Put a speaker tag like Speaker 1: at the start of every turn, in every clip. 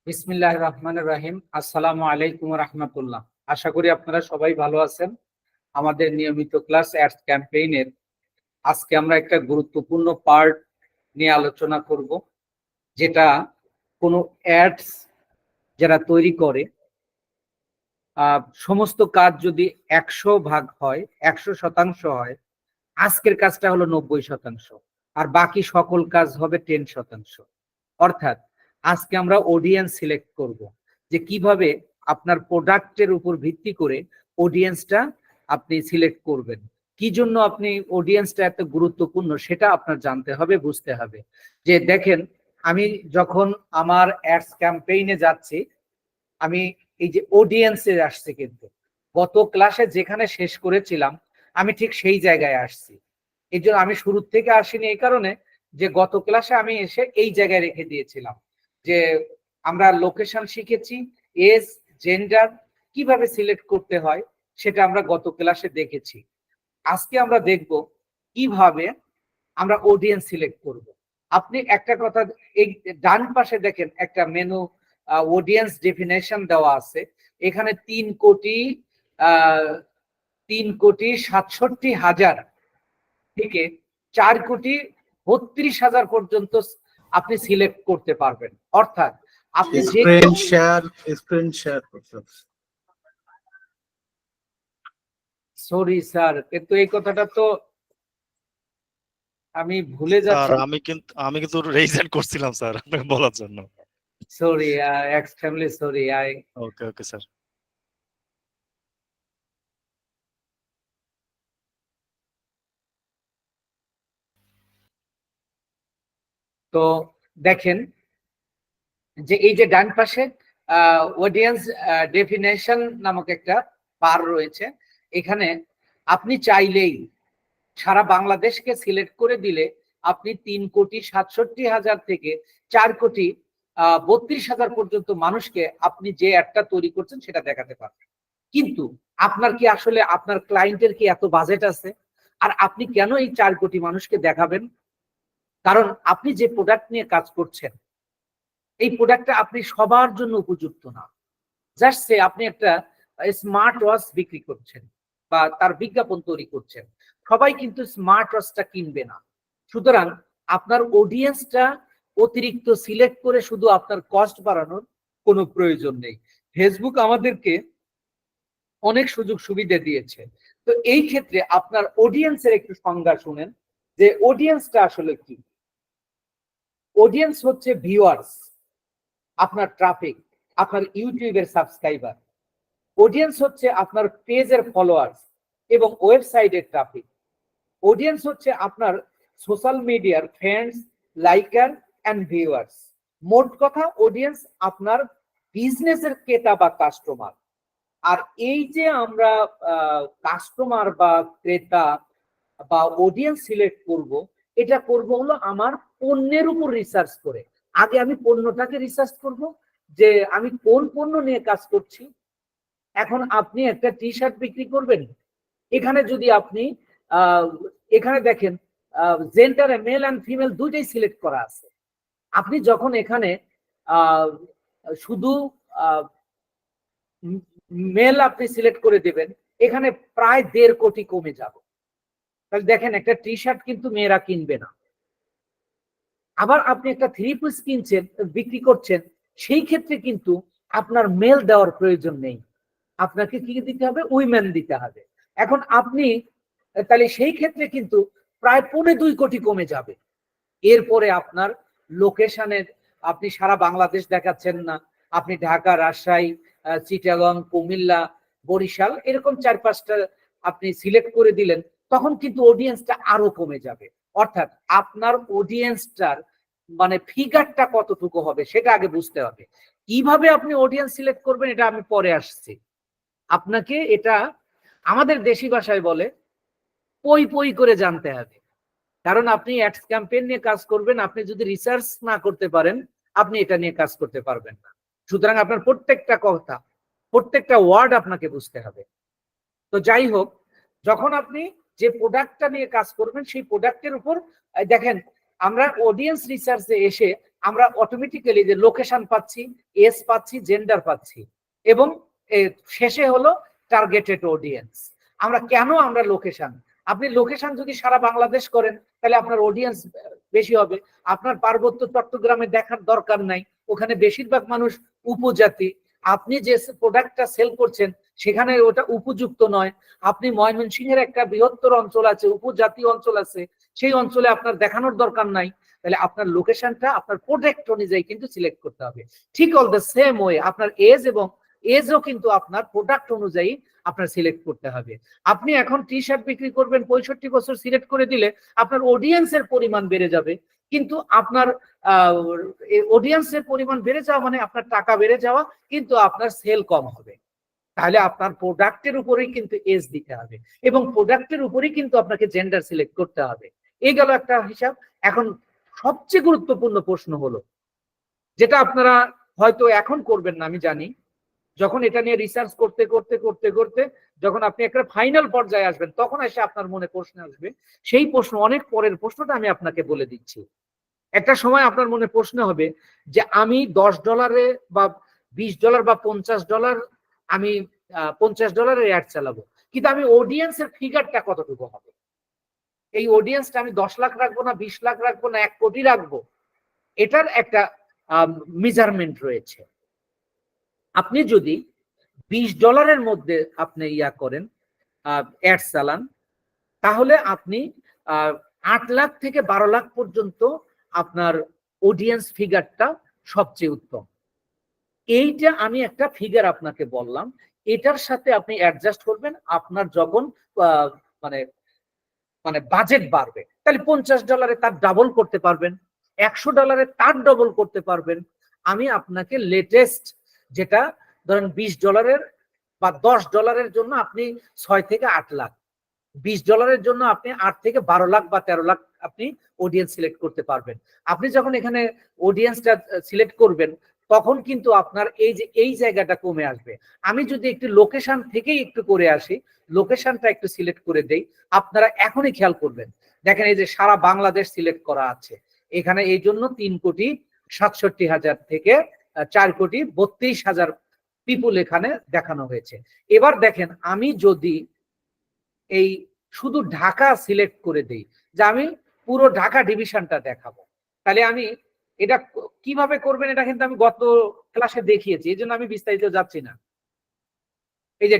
Speaker 1: বিসমিল্লাহির রহমানির রহিম। আসসালামু আলাইকুম ওয়া রাহমাতুল্লাহ। আশা করি আপনারা সবাই ভালো আছেন। আমাদের নিয়মিত ক্লাস অ্যাডস ক্যাম্পেইনের আজকে আমরা একটা গুরুত্বপূর্ণ পার্ট নিয়ে আলোচনা করব, যেটা কোনো অ্যাডস যারা তৈরি করে সমস্ত কাজ যদি 100 ভাগ হয়, 100% হয়, আজকের কাজটা হলো 90%, আর বাকি সকল কাজ হবে 10%। অর্থাৎ আজকে আমরা অডিয়েন্স সিলেক্ট করব, যে কিভাবে আপনার প্রোডাক্টের উপর ভিত্তি করে অডিয়েন্সটা আপনি সিলেক্ট করবেন। কি জন্য আপনি অডিয়েন্সটা এত গুরুত্বপূর্ণ সেটা আপনার জানতে হবে, বুঝতে হবে। যে দেখেন, আমি যখন আমার অ্যাডস ক্যাম্পেইনে যাচ্ছি, আমি এই যে অডিয়েন্সে আসছে, কিন্তু গত ক্লাসে যেখানে শেষ করেছিলাম আমি ঠিক সেই জায়গায় আসছি। এই জন্য আমি শুরুর থেকে আসিনি, এই কারণে যে গত ক্লাসে আমি এসে এই জায়গায় রেখে দিয়েছিলাম যে আমরা লোকেশন শিখেছি, এজ, জেন্ডার কিভাবে সিলেক্ট করতে হয় সেটা আমরা গত ক্লাসে দেখেছি। আজকে আমরা দেখব কিভাবে আমরা অডিয়েন্স সিলেক্ট করব। আপনি একটা কথা, এই ডান পাশে দেখেন একটা মেনু, অডিয়েন্স ডেফিনেশন দেওয়া আছে। এখানে 3,67,000,000 থেকে 4,32,000 পর্যন্ত আপনি সিলেক্ট করতে পারবেন। অর্থাৎ আপনি
Speaker 2: স্ক্রিন শেয়ার করতে।
Speaker 1: সরি স্যার, কিন্তু এই কথাটা তো আমি ভুলে যাচ্ছি।
Speaker 3: আমি কিন্তু রেইজ করছিলাম স্যার আপনাকে বলার জন্য।
Speaker 1: Sorry, extremely sorry.
Speaker 3: Okay sir.
Speaker 1: তো দেখেন যে এই যে ডান পাশে অডিয়েন্স ডেফিনেশন নামক একটা বার রয়েছে, এখানে আপনি চাইলেই সারা বাংলাদেশকে সিলেক্ট করে দিলে আপনি 3,67,000 থেকে 4,32,000 পর্যন্ত মানুষকে আপনি যে অ্যাডটা তৈরি করছেন সেটা দেখাতে পারবেন। কিন্তু আপনার কি আসলে আপনার ক্লায়েন্টের কি এত বাজেট আছে? আর আপনি কেন এই 4 কোটি মানুষকে দেখাবেন? কারণ আপনি যে প্রোডাক্ট নিয়ে কাজ করছেন, এই প্রোডাক্টটা আপনি সবার জন্য উপযুক্ত না। জাস্ট সে আপনি একটা স্মার্ট ওয়াচ বিক্রি করছেন বা তার বিজ্ঞাপন তৈরি করছেন, সবাই কিন্তু স্মার্ট ওয়াচটা কিনবে না। সুতরাং আপনার অডিয়েন্সটা অতিরিক্ত সিলেক্ট করে শুধু আপনার কস্ট বাড়ানোর কোনো প্রয়োজন নেই। ফেসবুক আমাদেরকে অনেক সুযোগ সুবিধা দিয়েছে। তো এই ক্ষেত্রে আপনার অডিয়েন্সের একটু সংজ্ঞা শুনেন যে অডিয়েন্সটা আসলে কি। অডিয়েন্স হচ্ছে ভিউয়ার্স, আপনার ট্রাফিক, আপনার ইউটিউবের সাবস্ক্রাইবার। অডিয়েন্স হচ্ছে আপনার পেজের ফলোয়ার্স এবং ওয়েবসাইটের ট্রাফিক। অডিয়েন্স হচ্ছে আপনার সোশ্যাল মিডিয়ার ফ্রেন্ডস, লাইকার এন্ড ভিউয়ার্স। মোট কথা, অডিয়েন্স আপনার বিজনেসের ক্রেতা বা কাস্টমার। আর এই যে আমরা কাস্টমার বা ক্রেতা বা অডিয়েন্স সিলেক্ট করব, এটা করব হলো আমার পণ্যের উপর রিসার্চ করে। আগে আমি পণ্যটাকে রিসার্চ করব যে আমি কোন পণ্য নিয়ে কাজ করছি। এখন আপনি একটা টি শার্ট বিক্রি করবেন, এখানে যদি আপনি এখানে দেখেন জেন্ডারে মেল অ্যান্ড ফিমেল দুইটাই সিলেক্ট করা আছে। আপনি যখন এখানে শুধু মেল আপনি সিলেক্ট করে দেবেন, এখানে প্রায় 1.5 কোটি কমে যাবে। তাহলে দেখেন, একটা টি শার্ট কিন্তু মেয়েরা কিনবে না। আবার আপনি একটা 3 পিস কিনছেন, বিক্রি করছেন, সেই ক্ষেত্রে কিন্তু আপনার মেল দেওয়ার প্রয়োজন নেই, আপনাকে কি দিতে হবে? উইমেন দিতে হবে। এখন আপনি তাহলে সেই ক্ষেত্রে কিন্তু প্রায় 2.25 কোটি কমে যাবে। এরপরে আপনার লোকেশনের, আপনি সারা বাংলাদেশ দেখাচ্ছেন না, আপনি ঢাকা, রাজশাহী, চিটাগং, কুমিল্লা, বরিশাল এরকম 4-5টা আপনি সিলেক্ট করে দিলেন, তখন কিন্তু অডিয়েন্সটা আরো কমে যাবে। অর্থাৎ আপনার অডিয়েন্সটার মানে ফিগারটা কতটুকু হবে সেটা আগে বুঝতে হবে। কিভাবে আপনি অডিয়েন্স সিলেক্ট করবেন এটা আমি পরে আসছি। আপনাকে এটা আমাদের দেশি ভাষায় বলে পই পই করে জানতে হবে। কারণ আপনি অ্যাডস ক্যাম্পেইন নিয়ে কাজ করবেন, আপনি যদি রিসার্চ না করতে পারেন আপনি এটা নিয়ে কাজ করতে পারবেন না। সুতরাং আপনার প্রত্যেকটা কথা, প্রত্যেকটা ওয়ার্ড আপনাকে বুঝতে হবে। তো যাই হোক, যখন আপনি যে প্রোডাক্টটা নিয়ে কাজ করবেন সেই প্রোডাক্টের উপর দেখেন, আমরা অডিয়েন্স রিসার্চে এসে আমরা অটোমেটিক্যালি যে লোকেশন পাচ্ছি, এজ পাচ্ছি, জেন্ডার পাচ্ছি, এবং শেষে হলো টার্গেটেড অডিয়েন্স। আমরা লোকেশন, আপনি লোকেশন যদি সারা বাংলাদেশ করেন তাহলে আপনার অডিয়েন্স বেশি হবে। আপনার পার্বত্য চট্টগ্রামে দেখার দরকার নাই, ওখানে বেশিরভাগ মানুষ উপজাতি। আপনি যে প্রোডাক্টটা সেল করছেন সেখানে ওটা উপযুক্ত নয়। আপনি ময়মনসিংহের একটা বৃহত্তর অঞ্চল আছে, উপজাতি অঞ্চল আছে, সেই অঞ্চলে আপনার দেখানোর দরকার নাই। তাহলে আপনার লোকেশনটা আপনার প্রোডাক্ট অনুযায়ী কিন্তু সিলেক্ট করতে হবে। ঠিক অল দ্য সেম ওয়ে আপনার এজও কিন্তু আপনার প্রোডাক্ট অনুযায়ী আপনার সিলেক্ট করতে হবে। আপনি এখন টি শার্ট বিক্রি করবেন, 65 বছর সিলেক্ট করে দিলে আপনার অডিয়েন্সের পরিমাণ বেড়ে যাবে, কিন্তু আপনার অডিয়েন্সের পরিমাণ বেড়ে যাওয়া মানে আপনার টাকা বেড়ে যাওয়া, কিন্তু আপনার সেল কম হবে। তাহলে আপনার প্রোডাক্টের উপরেই কিন্তু এজ দিতে হবে, এবং প্রোডাক্টের উপরেই কিন্তু আপনাকে জেন্ডার সিলেক্ট করতে হবে। এই গেল একটা হিসাব। এখন সবচেয়ে গুরুত্বপূর্ণ প্রশ্ন হলো, যেটা আপনারা হয়তো এখন করবেন না আমি জানি, যখন এটা নিয়ে রিসার্চ করতে করতে করতে করতে যখন আপনি একটা ফাইনাল পর্যায়ে আসবেন তখন এসে আপনার মনে প্রশ্ন আসবে। সেই প্রশ্ন অনেক পরের প্রশ্নটা আমি আপনাকে বলে দিচ্ছি। একটা সময় আপনার মনে প্রশ্ন হবে যে আমি $10 বা $20 বা $50 আমি $50 অ্যাড চালাবো, কিন্তু আমি অডিয়েন্সের ফিগারটা কতটুকু হবে? এই অডিয়েন্সটা আমি 10 লাখ রাখবো না 20 লাখ রাখবো না 1 কোটি রাখবো? এটার একটা মেজারমেন্ট রয়েছে। আপনি যদি $20 মধ্যে আপনি করেন, অ্যাড চালান, তাহলে আপনি 8 লাখ থেকে 12 লাখ পর্যন্ত আপনার অডিয়েন্স ফিগারটা সবচেয়ে উত্তম। এইটা আমি একটা ফিগার আপনাকে বললাম, এটার সাথে আপনি অ্যাডজাস্ট করবেন। আপনার যখন মানে মানে বাজেট বাড়বে, তাহলে $50 তার ডাবল করতে পারবেন, $100 তার ডবল করতে পারবেন। আমি আপনাকে লেটেস্ট যেটা ধরেন $20 বা $10 জন্য আপনি 6 থেকে 8 লাখ, $20 জন্য আপনি 8 থেকে 12 লাখ বা 13 লাখ আপনি অডিয়েন্স সিলেক্ট করতে পারবেন। আপনি যখন এখানে অডিয়েন্সটা সিলেক্ট করবেন তখন কিন্তু আপনার এই জায়গাটা কমে আসবে। আমি যদি একটু লোকেশন থেকেই একটু করে আসি, লোকেশনটা একটু সিলেক্ট করে দেই, আপনারা এখনই খেয়াল করবেন। দেখেন এই যে সারা বাংলাদেশ সিলেক্ট করা আছে এখানে, এই জন্য 3,67,000 থেকে 4,32,000 পিপুল এখানে দেখানো হয়েছে। এবার দেখেন আমি যদি এই শুধু ঢাকা সিলেক্ট করে দেই যে আমি পুরো ঢাকা ডিভিশনটা দেখাবো, তাহলে আমি এটা কিভাবে করবেন এটা কিন্তু আমি গত ক্লাসে দেখিয়েছি, এই জন্য আমি বিস্তারিত যাচ্ছি না। এই যে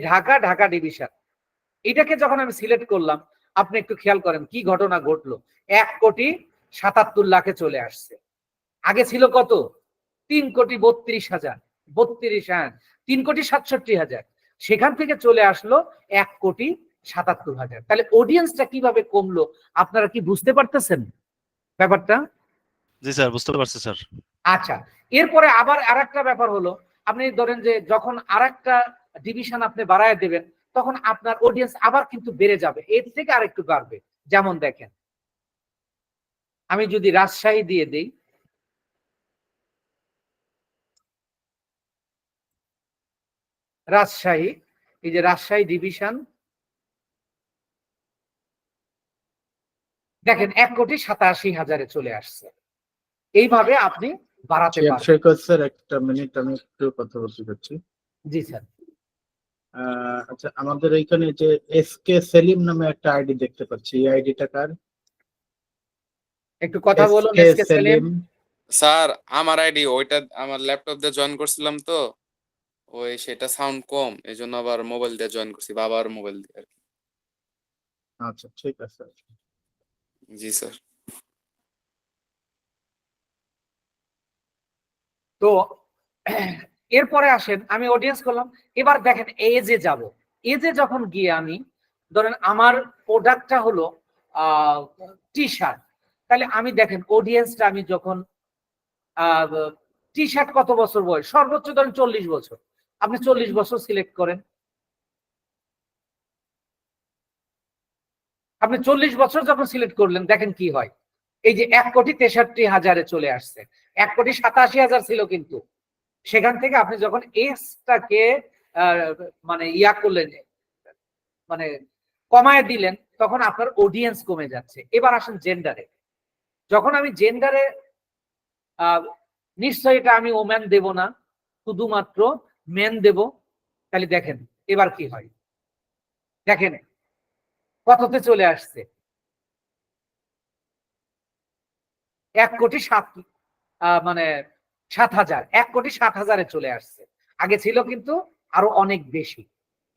Speaker 1: ঢাকা ডিভিশন, এটাকে যখন আমি সিলেক্ট করলাম, আপনি একটু খেয়াল করেন কি ঘটনা ঘটলো। 1,77,00,000 চলে আসছে। আগে ছিল কত? 3,32,000, 3,67,000। সেখান থেকে চলে আসলো 1,77,000। তাহলে অডিয়েন্সটা কিভাবে কমলো আপনারা কি বুঝতে পারতেছেন ব্যাপারটা?
Speaker 3: জি স্যার, বুঝতে পারছি স্যার।
Speaker 1: আচ্ছা, এরপরে আবার আরেকটা ব্যাপার হলো, আপনি ধরেন যে যখন আরেকটা ডিভিশন আপনি বাড়ায় দেবেন তখন আপনার অডিয়েন্স আবার কিন্তু বেড়ে যাবে, এর থেকে আরেকটু বাড়বে। যেমন দেখেন আমি যদি রাজশাহী দিয়ে দেই, রাজশাহী, এই যে রাজশাহী ডিভিশন, দেখেন 1,87,000 চলে আসছে। এইভাবে আপনি বাড়াতে পারবেন।
Speaker 2: স্যার একটা মিনিট আমি একটু কথা বলতে চাচ্ছি।
Speaker 1: জি স্যার।
Speaker 2: আচ্ছা, আমাদের এইখানে যে এসকে সেলিম নামে একটা আইডি দেখতে পাচ্ছি, এই আইডিটা কার?
Speaker 1: একটু কথা বলুন।
Speaker 2: এসকে
Speaker 1: এসকে সেলিম
Speaker 4: স্যার আমার আইডি ওইটা আমার ল্যাপটপ দিয়ে জয়েন করছিলাম তো, ওই সেটা সাউন্ড কম, এই জন্য আবার মোবাইল দিয়ে জয়েন করছি, বাবার মোবাইল দিয়ে আর কি।
Speaker 2: আচ্ছা ঠিক আছে।
Speaker 4: জি স্যার।
Speaker 1: তো এরপরে আসেন আমি অডিয়েন্স করলাম। এবার দেখেন এজে যাব, এজে যখন গিয়ে আমি ধরেন আমার প্রোডাক্টটা হলো টি শার্ট, তাহলে আমি দেখেন অডিয়েন্সটা আমি যখন টি শার্ট কত বছর বয়স, সর্বোচ্চ ধরেন 40 বছর, আপনি 40 বছর সিলেক্ট করেন। আপনি 40 বছর যখন সিলেক্ট করলেন দেখেন কি হয়, এই যে 1,63,000 চলে আসছে। 1,87,000 ছিল কিন্তু, সেখান থেকে আপনি যখন এসটাকে মানে করলেন, মানে কমায় দিলেন, তখন আপনার অডিয়েন্স কমে যাচ্ছে। এবার আসেন জেন্ডারে, যখন আমি জেন্ডারে নিশ্চয়ই এটা আমি ওম্যান দেব না, শুধুমাত্র মেন দেব। তাহলে দেখেন এবার কি হয়, দেখেন কততে চলে আসছে, 1,07,000, 1,07,000-এ চলে আসছে। আগে ছিল কিন্তু আরো অনেক বেশি।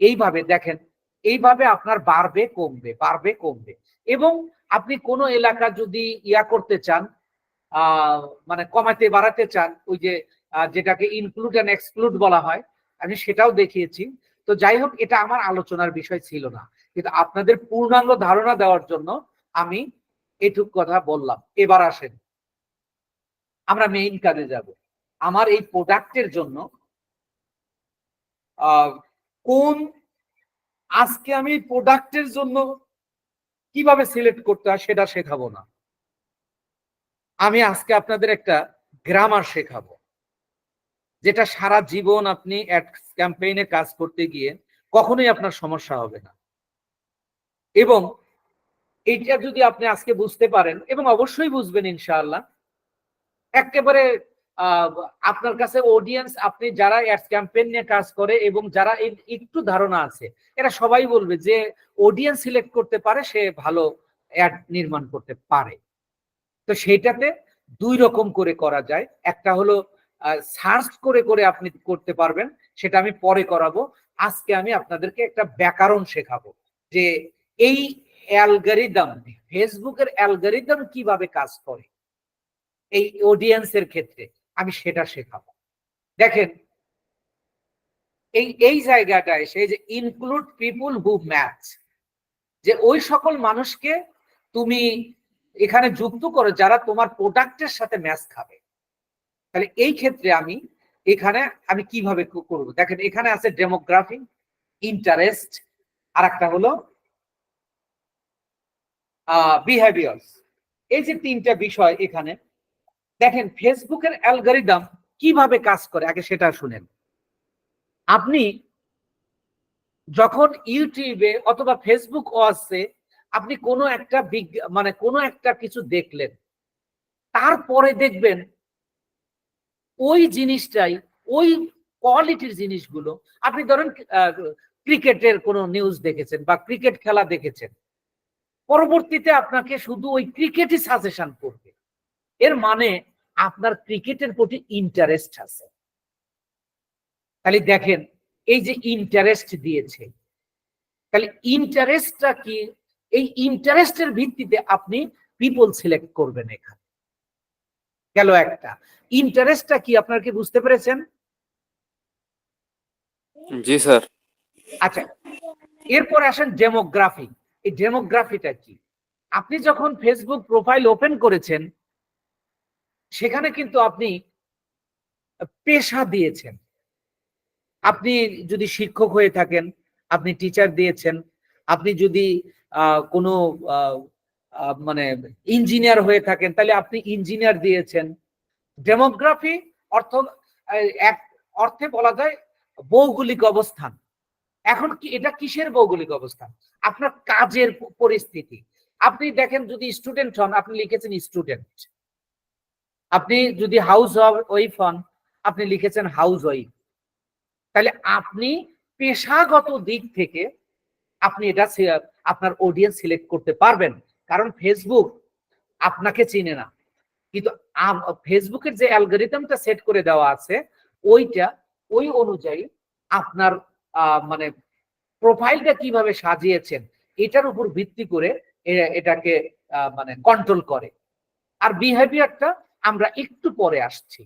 Speaker 1: এইভাবে দেখেন, এইভাবে আপনার বাড়বে কমবে, বাড়বে কমবে। এবং আপনি কোন এলাকা যদি ইয়া করতে চান, মানে কমাতে বাড়াতে চান, ওই যে যেটাকে ইনক্লুড এন্ড এক্সক্লুড বলা হয়, আমি সেটাও দেখিয়েছি। তো যাই হোক, এটা আমার আলোচনার বিষয় ছিল না, কিন্তু আপনাদের পূর্ণাঙ্গ ধারণা দেওয়ার জন্য আমি এটুক কথা বললাম। এবার আসেন আমরা মেইন কাজে যাব। আমার এই প্রোডাক্টের জন্য কোন, আজকে আমি প্রোডাক্টের জন্য কিভাবে সিলেক্ট করতে হয় সেটা শেখাবো না, আমি আজকে আপনাদের একটা গ্রামার শেখাবো, যেটা সারা জীবন আপনি অ্যাড ক্যাম্পেইনে কাজ করতে গিয়ে কখনোই আপনার সমস্যা হবে না। এবং এইটা যদি আপনি আজকে বুঝতে পারেন, এবং অবশ্যই বুঝবেন ইনশাআল্লাহ, একেবারে আপনার কাছে অডিয়েন্স, আপনি যারা অ্যাডস ক্যাম্পেইন নিয়ে কাজ করে এবং যারা একটু ধারণা আছে, এরা সবাই বলবে যে অডিয়েন্স সিলেক্ট করতে পারে, সে ভালো অ্যাড নির্মাণ করতে পারে। তো সেইটাতে দুই রকম করে করা যায়। একটা হলো সার্চ করে করে আপনি করতে পারবেন, সেটা আমি পরে করাবো। আজকে আমি আপনাদেরকে একটা ব্যাকরণ শেখাবো, যে এই অ্যালগরিদম, ফেসবুকের অ্যালগরিদম কিভাবে কাজ করে এই অডিয়েন্সের ক্ষেত্রে, আমি সেটা শেখাবো। দেখেন এই জায়গাটা এসে যে ইনক্লুড পিপুল হু ম্যাচ, যে ওই সকল মানুষকে তুমি এখানে যুক্ত করো যারা তোমার প্রোডাক্টের সাথে ম্যাচ খাবে। তাহলে এই ক্ষেত্রে আমি কিভাবে করব, দেখেন এখানে আছে ডেমোগ্রাফি, ইন্টারেস্ট, আর একটা হলো বিহেভিয়ার্স। এই যে তিনটা বিষয় এখানে দেখেন, ফেসবুকের অ্যালগরিদম কিভাবে কাজ করে আগে সেটা শুনেন। আপনি যখন ইউটিউবে অথবা ফেসবুক ওয়াচে আপনি কোনো একটা মানে কোনো একটা কিছু দেখলেন, তারপরে দেখবেন ওই জিনিসটাই, ওই কোয়ালিটির জিনিসগুলো, আপনি ধরেন ক্রিকেটের কোনো নিউজ দেখেছেন বা ক্রিকেট খেলা দেখেছেন, পরবর্তীতে আপনাকে শুধু ওই ক্রিকেটই সাজেশন করবে। এর মানে আপনার ক্রিকেটের প্রতি ইন্টারেস্ট আছে। তাহলে দেখেন এই যে ইন্টারেস্ট দিয়েছে, তাহলে ইন্টারেস্টটা কি, এই ইন্টারেস্টের ভিত্তিতে আপনি পিপল সিলেক্ট করবেন। এখানে গেল একটা, ইন্টারেস্টটা কি আপনার কি বুঝতে পেরেছেন?
Speaker 4: জি স্যার।
Speaker 1: আচ্ছা, এরপর আসেন ডেমোগ্রাফি। এই ডেমোগ্রাফিটা কি? আপনি যখন ফেসবুক প্রোফাইল ওপেন করেছেন, সেখানে কিন্তু আপনি পেশা দিয়েছেন। আপনি যদি শিক্ষক হয়ে থাকেন, আপনি টিচার দিয়েছেন। আপনি যদি কোনো মানে ইঞ্জিনিয়ার হয়ে থাকেন, তাহলে আপনি ইঞ্জিনিয়ার দিয়েছেন। ডেমোগ্রাফি অর্থ, এক অর্থে বলা যায় ভৌগোলিক অবস্থান। এখন কি এটা কিসের ভৌগোলিক অবস্থান? আপনার কাজের পরিস্থিতি। আপনি দেখেন, যদি স্টুডেন্ট হন, আপনি লিখেছেন স্টুডেন্ট। আপনি যদি হাউস ওয়াইফ হন, আপনি লিখেছেন হাউস ওয়াইফ। তাহলে আপনি পেশাগত দিক থেকে আপনি এটা আপনার অডিয়েন্স সিলেক্ট করতে পারবেন, কারণ ফেসবুক আপনাকে চিনে না। কিন্তু ফেসবুকের যে অ্যালগরিদমটা সেট করে দেওয়া আছে, ওই অনুযায়ী আপনার মানে প্রোফাইলটা কিভাবে সাজিয়েছেন এটার উপর ভিত্তি করে এটাকে মানে কন্ট্রোল করে। আর বিহেভিয়ারটা আমরা একটু পরে আসছি,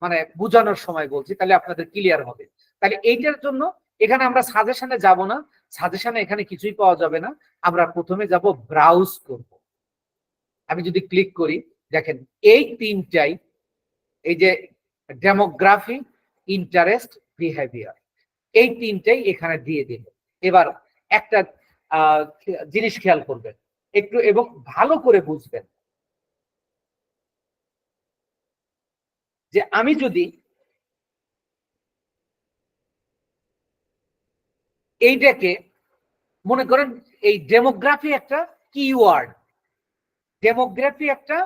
Speaker 1: মানে বোঝানোর সময় বলছি, তাহলে আপনাদের ক্লিয়ার হবে। তাহলে এইটার জন্য এখানে আমরা সাজেশনে যাব না, সাজেশনে এখানে কিছুই পাওয়া যাবে না। আমরা প্রথমে যাব ব্রাউজ করব। আমি যদি ক্লিক করি, দেখেন এই তিনটাই, এই যে ডেমোগ্রাফি, ইন্টারেস্ট, বিহেভিয়ার, এই তিনটাই এখানে দিয়ে দিল। এবার একটা জিনিস খেয়াল করবেন একটু এবং ভালো করে বুঝবেন, যে আমি যদি এইটাকে মনে করেন, এই ডেমোগ্রাফি একটা কিওয়ার্ড, ডেমোগ্রাফি একটা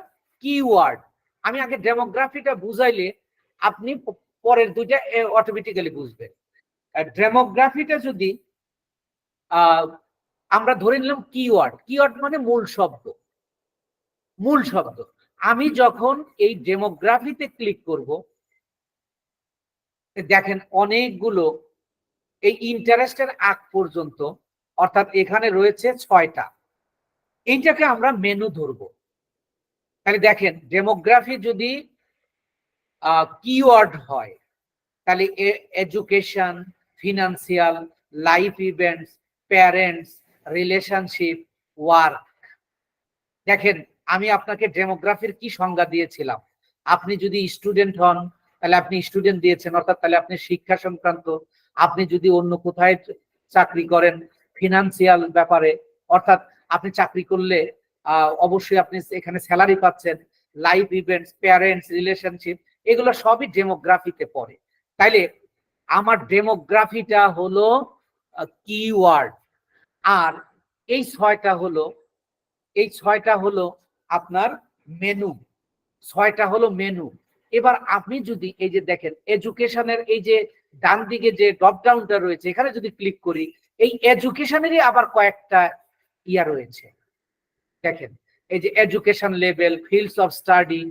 Speaker 1: কিওয়ার্ড, আমি আগে ডেমোগ্রাফিটা বুঝাইলে আপনি পরের দুইটা অটোমেটিক্যালি বুঝবেন। ডেমোগ্রাফিটা যদি আমরা ধরে নিলাম কিওয়ার্ড, কিওয়ার্ড মানে মূল শব্দ, মূল শব্দ। আমি যখন এই ডেমোগ্রাফিতে ক্লিক করব, দেখেন অনেকগুলো এই ইন্টারেস্টের আগ পর্যন্ত, অর্থাৎ এখানে রয়েছে 6টা। এইটাকে আমরা মেনু ধরবো। তাহলে দেখেন ডেমোগ্রাফি যদি কিওয়ার্ড হয় তাহলে education, financial, life events, parents, relationship, work. দেখেন আমি আপনাকে ডেমোগ্রাফির কি সংজ্ঞা দিয়েছিলাম। আপনি যদি স্টুডেন্ট হন তাহলে আপনি স্টুডেন্ট দিয়েছেন, অর্থাৎ তাহলে আপনি শিক্ষা সংক্রান্ত। আপনি যদি অন্য কোথায় চাকরি করেন, ফিনান্সিয়াল ব্যাপারে, অর্থাৎ আপনি চাকরি করলে অবশ্যই আপনি এখানে স্যালারি পাচ্ছেন। লাইফ ইভেন্টস, প্যারেন্টস, রিলেশনশিপ, এগুলো সবই ডেমোগ্রাফিতে পড়ে। তাইলে আমার ডেমোগ্রাফিটা হলো কিওয়ার্ড, আর এই 6টা হলো আপনার মেনু, 6টা হলো মেনু। এবার আপনি যদি এই যে দেখেন এডুকেশনের এই যে ডান দিকে যে ড্রপ ডাউনটা রয়েছে, এখানে যদি ক্লিক করি, এই এডুকেশনেরই আবার কয়েকটা ইয়া রয়েছে। দেখেন এই যে education level, fields of study,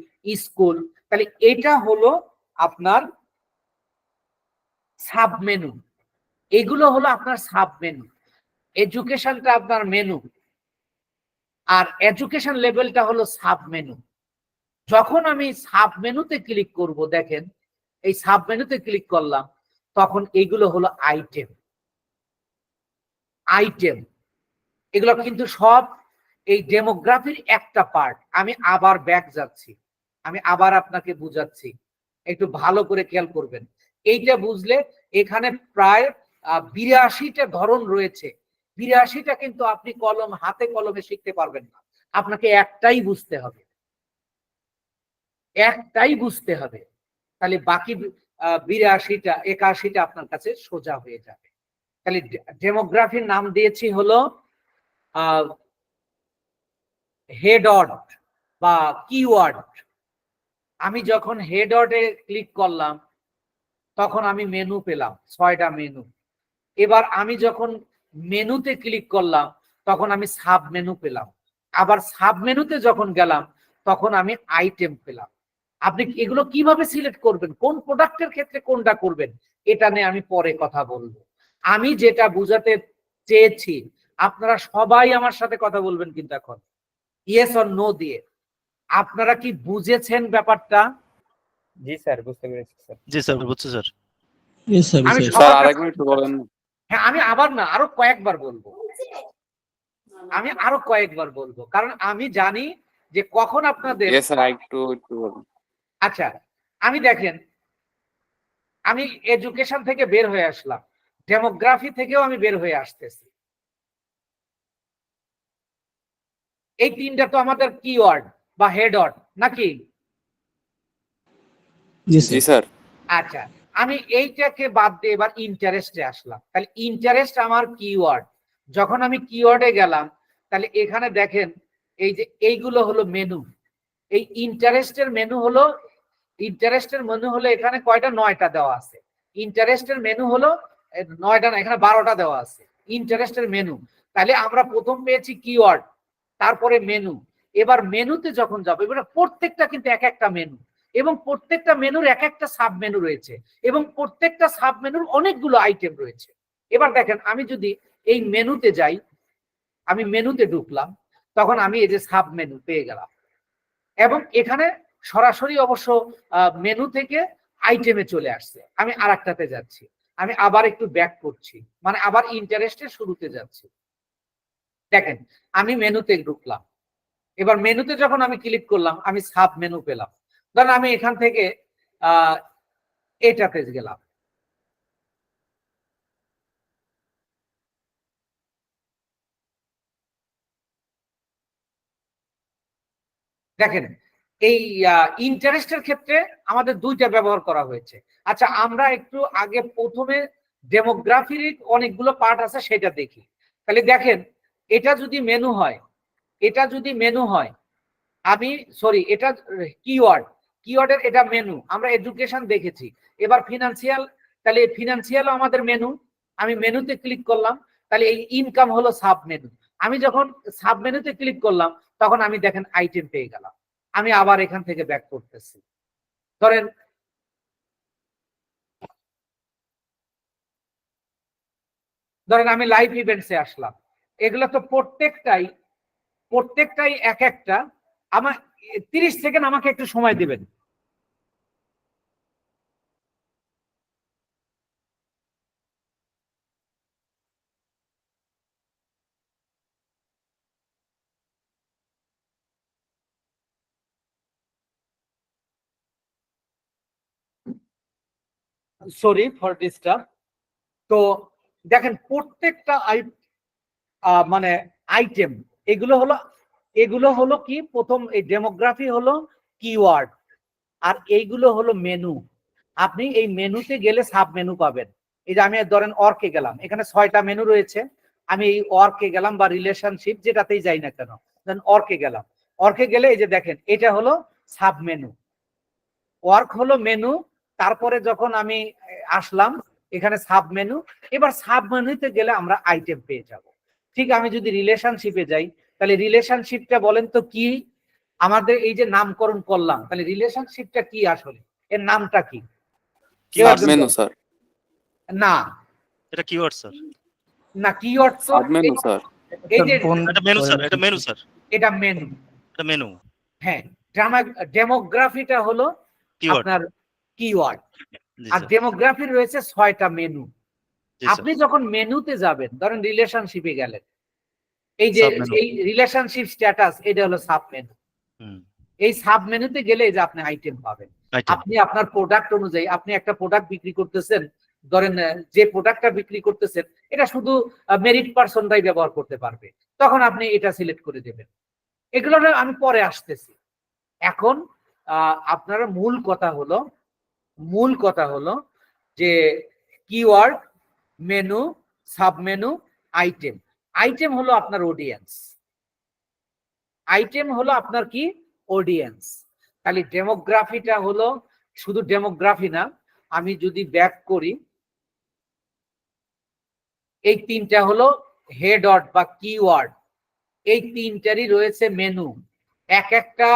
Speaker 1: school, তাহলে এটা হলো আপনার সাব মেনু। এগুলো হলো আপনার সাব মেনু। এডুকেশনটা আপনার মেনু, আর এডুকেশন লেভেলটা হলো সাব মেনু। যখন আমি সাব মেনুতে ক্লিক করব, দেখেন এই সাব মেনুতে ক্লিক করলাম, তখন এইগুলো হলো আইটেম। আইটেম এগুলো কিন্তু সব এই ডেমোগ্রাফির একটা পার্ট। আমি আবার ব্যাক যাচ্ছি, আমি আবার আপনাকে বুঝাচ্ছি, একটু ভালো করে খেয়াল করবেন। এইটা বুঝলে এখানে প্রায় 82টা ধরন রয়েছে। 82টা কিন্তু আপনি হাতে কলমে শিখতে পারবেন না, আপনাকে একটাই বুঝতে হবে, একটাই বুঝতে হবে। তাহলে বাকি 82টা 81টা আপনার কাছে সোজা হয়ে যাবে। তাহলে ডেমোগ্রাফির নাম দিয়েছি হলো হেডওয়ার্ড বা কিওয়ার্ড। আমি যখন হেডওয়ার্ডে ক্লিক করলাম তখন আমি মেনু পেলাম, 6টা মেনু। এবার আমি যখন মেনুতে ক্লিক করলাম তখন আমি সাব মেনু পেলাম। আবার সাব মেনুতে যখন গেলাম তখন আমি আইটেম পেলাম। আপনি এগুলো কিভাবে সিলেক্ট করবেন, কোন প্রোডাক্টের ক্ষেত্রে কোনটা করবেন, এটা নিয়ে আমি পরে কথা বলবো। আমি যেটা বুঝাতে চেয়েছি, আপনারা সবাই আমার সাথে কথা বলবেন কিন্তু এখন ইয়েস অর নো দিয়ে। আপনারা কি বুঝেছেন ব্যাপারটা?
Speaker 5: জি স্যার, বুঝতে পেরেছি স্যার।
Speaker 3: জি স্যার, বুঝছি স্যার।
Speaker 1: আমি
Speaker 4: স্যার
Speaker 1: সবার
Speaker 4: আরেক মিনিট বলেন।
Speaker 1: হ্যাঁ, আমি আবার না, আরো কয়েকবার বলবো, আমি আরো কয়েকবার বলবো, কারণ আমি জানি যে কখন আপনাদের।
Speaker 4: ইয়েস স্যার, একটু বলেন।
Speaker 1: আচ্ছা, আমি দেখেন আমি এডুকেশন থেকে বের হয়ে আসলাম, ডেমোগ্রাফি থেকেও আমি বের হয়ে আসতেছি। এই 3টা তো আমাদের কিওয়ার্ড বা হেডওয়ার্ড নাকি?
Speaker 4: জি স্যার।
Speaker 1: আচ্ছা, আমি এইটাকে বাদ দিয়ে এবার ইন্টারেস্টে আসলাম। তাহলে ইন্টারেস্ট আমার কিওয়ার্ড। যখন আমি কিওয়ার্ডে গেলাম তাহলে এখানে দেখেন এই যে এইগুলো হলো মেনু। এই ইন্টারেস্টের মেনু হলো এখানে কয়টা? 9টা দেওয়া আছে। ইন্টারেস্টের মেনু হলো 9টা না, এখানে 12টা দেওয়া আছে ইন্টারেস্টের মেনু। তাহলে আমরা প্রথম পেয়েছি কিওয়ার্ড, তারপরে মেনু। এবার মেনুতে যখন যাবো, এবার প্রত্যেকটা কিন্তু এক একটা মেনু, এবং প্রত্যেকটা মেনুর এক একটা সাব মেনু রয়েছে, এবং প্রত্যেকটা সাব মেনুর অনেকগুলো আইটেম রয়েছে। এবার দেখেন আমি যদি এই মেনুতে যাই, আমি মেনুতে ঢুকলাম, তখন আমি এই যে সাব মেনু পেয়ে গেলাম, এবং এখানে সরাসরি অবশ্য মেনু থেকে আইটেমে চলে আসছে। আমি আর একটাতে যাচ্ছি, আমি আবার একটু ব্যাক করছি, মানে আবার ইন্টারেস্টের শুরুতে যাচ্ছি। দেখেন আমি মেনুতে ঢুকলাম, এবার মেনুতে যখন আমি ক্লিক করলাম আমি সাব মেনু পেলাম। ধরেন আমি এখান থেকে এটাতে গেলাম, দেখেন এই ইন্টারেস্টের ক্ষেত্রে আমাদের 2টা ব্যবহার করা হয়েছে। আচ্ছা, আমরা একটু আগে প্রথমে ডেমোগ্রাফির অনেকগুলো পার্ট আছে সেটা দেখি। তাহলে দেখেন এটা যদি মেনু হয়, আমি সরি এটা কিওয়ার্ড, কিওয়ার্ডের এটা মেনু, আমরা এডুকেশন দেখেছি। এবার ফিনান্সিয়াল, তাহলে ফিনান্সিয়ালও আমাদের মেনু। আমি মেনুতে ক্লিক করলাম, তাহলে এই ইনকাম হলো সাব মেনু। আমি যখন সাব মেনুতে ক্লিক করলাম তখন আমি দেখেন আইটেম পেয়ে গেলাম। আমি আবার এখান থেকে ব্যাক করতেছি। ধরেন আমি লাইভ ইভেন্টসে আসলাম, এগুলো তো প্রত্যেকটাই এক একটা। আমার 30 সেকেন্ড আমাকে একটু সময় দিবেন। Sorry for disturb. তো দেখেন প্রত্যেকটা মানে আইটেম, এগুলো হলো কি, প্রথম এই ডেমোগ্রাফি হলো কিওয়ার্ড, আর এইগুলো হলো মেনু। আপনি এই মেনুতে গেলে সাব মেনু পাবেন। এই যে আমি ধরেন অর্কে গেলাম, এখানে 6টা মেনু রয়েছে। আমি এই অর্কে গেলাম বা রিলেশনশিপ যেটাতেই যাই না কেন, অর্কে গেলাম। অর্কে গেলে এই যে দেখেন এটা হলো সাব মেনু, ওয়ার্ক হলো মেনু। তারপরে যখন আমি আসলাম এখানে সাব মেনু, এবার সাব মেনুতে গেলে আমরা আইটেম পেয়ে যাব। ঠিক আমি যদি রিলেশনশিপে যাই, তাহলে রিলেশনশিপটা বলেন তো কি? আমাদের এই যে নামকরণ করলাম, তাহলে রিলেশনশিপটা কি আসলে, এর নামটা কি? কেউ
Speaker 4: সাব
Speaker 1: একজন
Speaker 4: মেনু
Speaker 1: বলেন।
Speaker 4: স্যার,
Speaker 1: না
Speaker 3: এটা কিওয়ার্ড স্যার,
Speaker 1: না, কিওয়ার্ড তো
Speaker 4: সাব মেনু স্যার।
Speaker 1: এই যে
Speaker 3: এটা মেনু স্যার, এটা মেনু স্যার,
Speaker 1: এটা মেনু।
Speaker 3: এটা মেনু,
Speaker 1: হ্যাঁ, ডেমোগ্রাফিটা হলো
Speaker 3: কিওয়ার্ড।
Speaker 1: আপনার কিওয়ার্ড।
Speaker 3: জি
Speaker 1: আর
Speaker 3: স্যার,
Speaker 1: ডেমোগ্রাফির রয়েছে 6টা মেনু।
Speaker 3: জি স্যার।
Speaker 1: আপনি যখন মেনুতে যাবেন, ধরেন রিলেশনশিপে গেলেন, এই যে
Speaker 3: সাব মেনু।
Speaker 1: এই রিলেশনশিপ স্ট্যাটাস, এটা হলো সাব মেনু।
Speaker 3: হুম,
Speaker 1: এই সাব মেনুতে গেলে এই যে আপনি আইটেম পাবেন।
Speaker 3: আইটেম।
Speaker 1: আপনি আপনার প্রোডাক্ট অনুযায়ী, আপনি একটা প্রোডাক্ট বিক্রি করতেছেন, ধরেন যে প্রোডাক্টটা বিক্রি করতেছেন এটা শুধু মেরিট পার্সনরাই ব্যবহার করতে পারবে, তখন আপনি এটা সিলেক্ট করে দেবেন। এগুলো আমি পরে আসতেছি। এখন আপনার মূল কথা হলো যে keyword, menu, sub menu, item. Item হলো আপনার অডিয়েন্স, আইটেম হলো আপনার কি, অডিয়েন্স। তাহলে ডেমোগ্রাফিটা হলো শুধু ডেমোগ্রাফি না, আমি যদি ব্যাক করি, এই 3টা হলো হেডওয়ার্ড বা কিওয়ার্ড। এই 3টারই রয়েছে মেনু, এক একটা।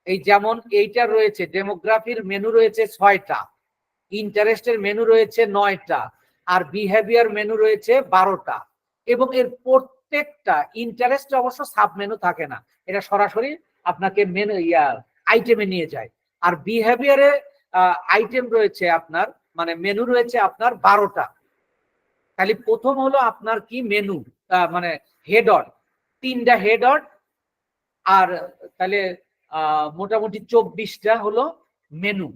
Speaker 1: এই যেমন এইটা রয়েছে, ডেমোগ্রাফির মেনু রয়েছে 6টা, ইন্টারেস্টের মেনু রয়েছে 9টা, আর বিহেভিয়ার মেনু রয়েছে 12টা। এবং এর প্রত্যেকটা, ইন্টারেস্ট অবশ্য সাব মেনু থাকে না, এটা সরাসরি আপনাকে মেনু আইটেমে নিয়ে যায়। আর বিহেভিয়ারে আইটেম রয়েছে আপনার, মানে মেনু রয়েছে আপনার 12টা। তাহলে প্রথম হলো আপনার কি, মেনু, মানে হেডর, 3টা হেডর। আর তাহলে মোটামুটি 24টা হলো মেনু।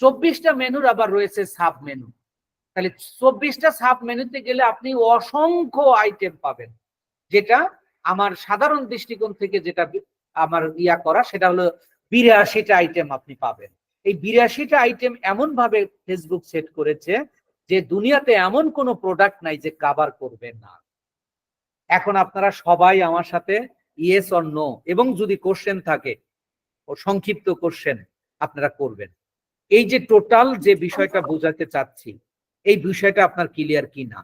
Speaker 1: 24টা মেনুর আবার রয়েছে সাব মেনু। তাহলে 24টা সাব মেনুতে গেলে আপনি অসংখ্য আইটেম পাবেন। যেটা আমার সাধারণ দৃষ্টিকোণ থেকে যেটা আমার করা, সেটা হলো 82টা আইটেম আপনি পাবেন। এই 82টা আইটেম এমন ভাবে ফেসবুক সেট করেছে যে দুনিয়াতে এমন কোনো প্রোডাক্ট নাই যে কভার করবে না। এখন আপনারা সবাই আমার সাথে ইয়েস অর নো, এবং যদি কোশ্চেন থাকে ও সংক্ষিপ্ত কোশ্চেন আপনারা করবেন। এই যে টোটাল যে বিষয়টা বোঝাতে চাচ্ছি, এই বিষয়টা আপনার ক্লিয়ার কি না?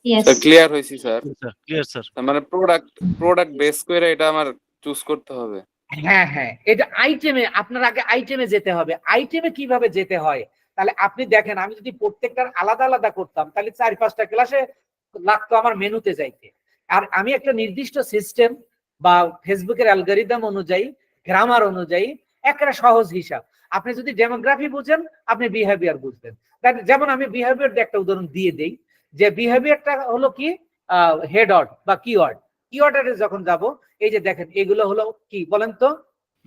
Speaker 4: স্যার ক্লিয়ার হয়েছি স্যার।
Speaker 3: Clear sir.
Speaker 4: মানে প্রোডাক্ট বেস করে এটা আমার চুজ করতে হবে।
Speaker 1: হ্যাঁ হ্যাঁ, এটা আইটেমে, আপনার আগে আইটেমে যেতে হবে। আইটেমে কিভাবে যেতে হয়, তাহলে আপনি দেখেন, আমি যদি প্রত্যেকটার আলাদা আলাদা করতাম তাহলে 4-5টা ক্লাসে লাগতো আমার মেনুতে যাইতে। আর আমি একটা নির্দিষ্ট সিস্টেম বা ফেসবুকের অ্যালগরিদম অনুযায়ী, গ্রামার অনুযায়ী, একটা সহজ হিসাব। আপনি যদি ডেমোগ্রাফি বুঝেন, আপনি বিহেভিয়ার বুঝবেন। যেমন আমি বিহেভিয়ার একটা উদাহরণ দিয়ে দেই, যে বিহেভিয়ারটা হলো কি, হেডওয়ার্ড বা কিওয়ার্ড। কিওয়ার্ডে যখন যাব, এই যে দেখেন এগুলো হলো কি বলেন তো,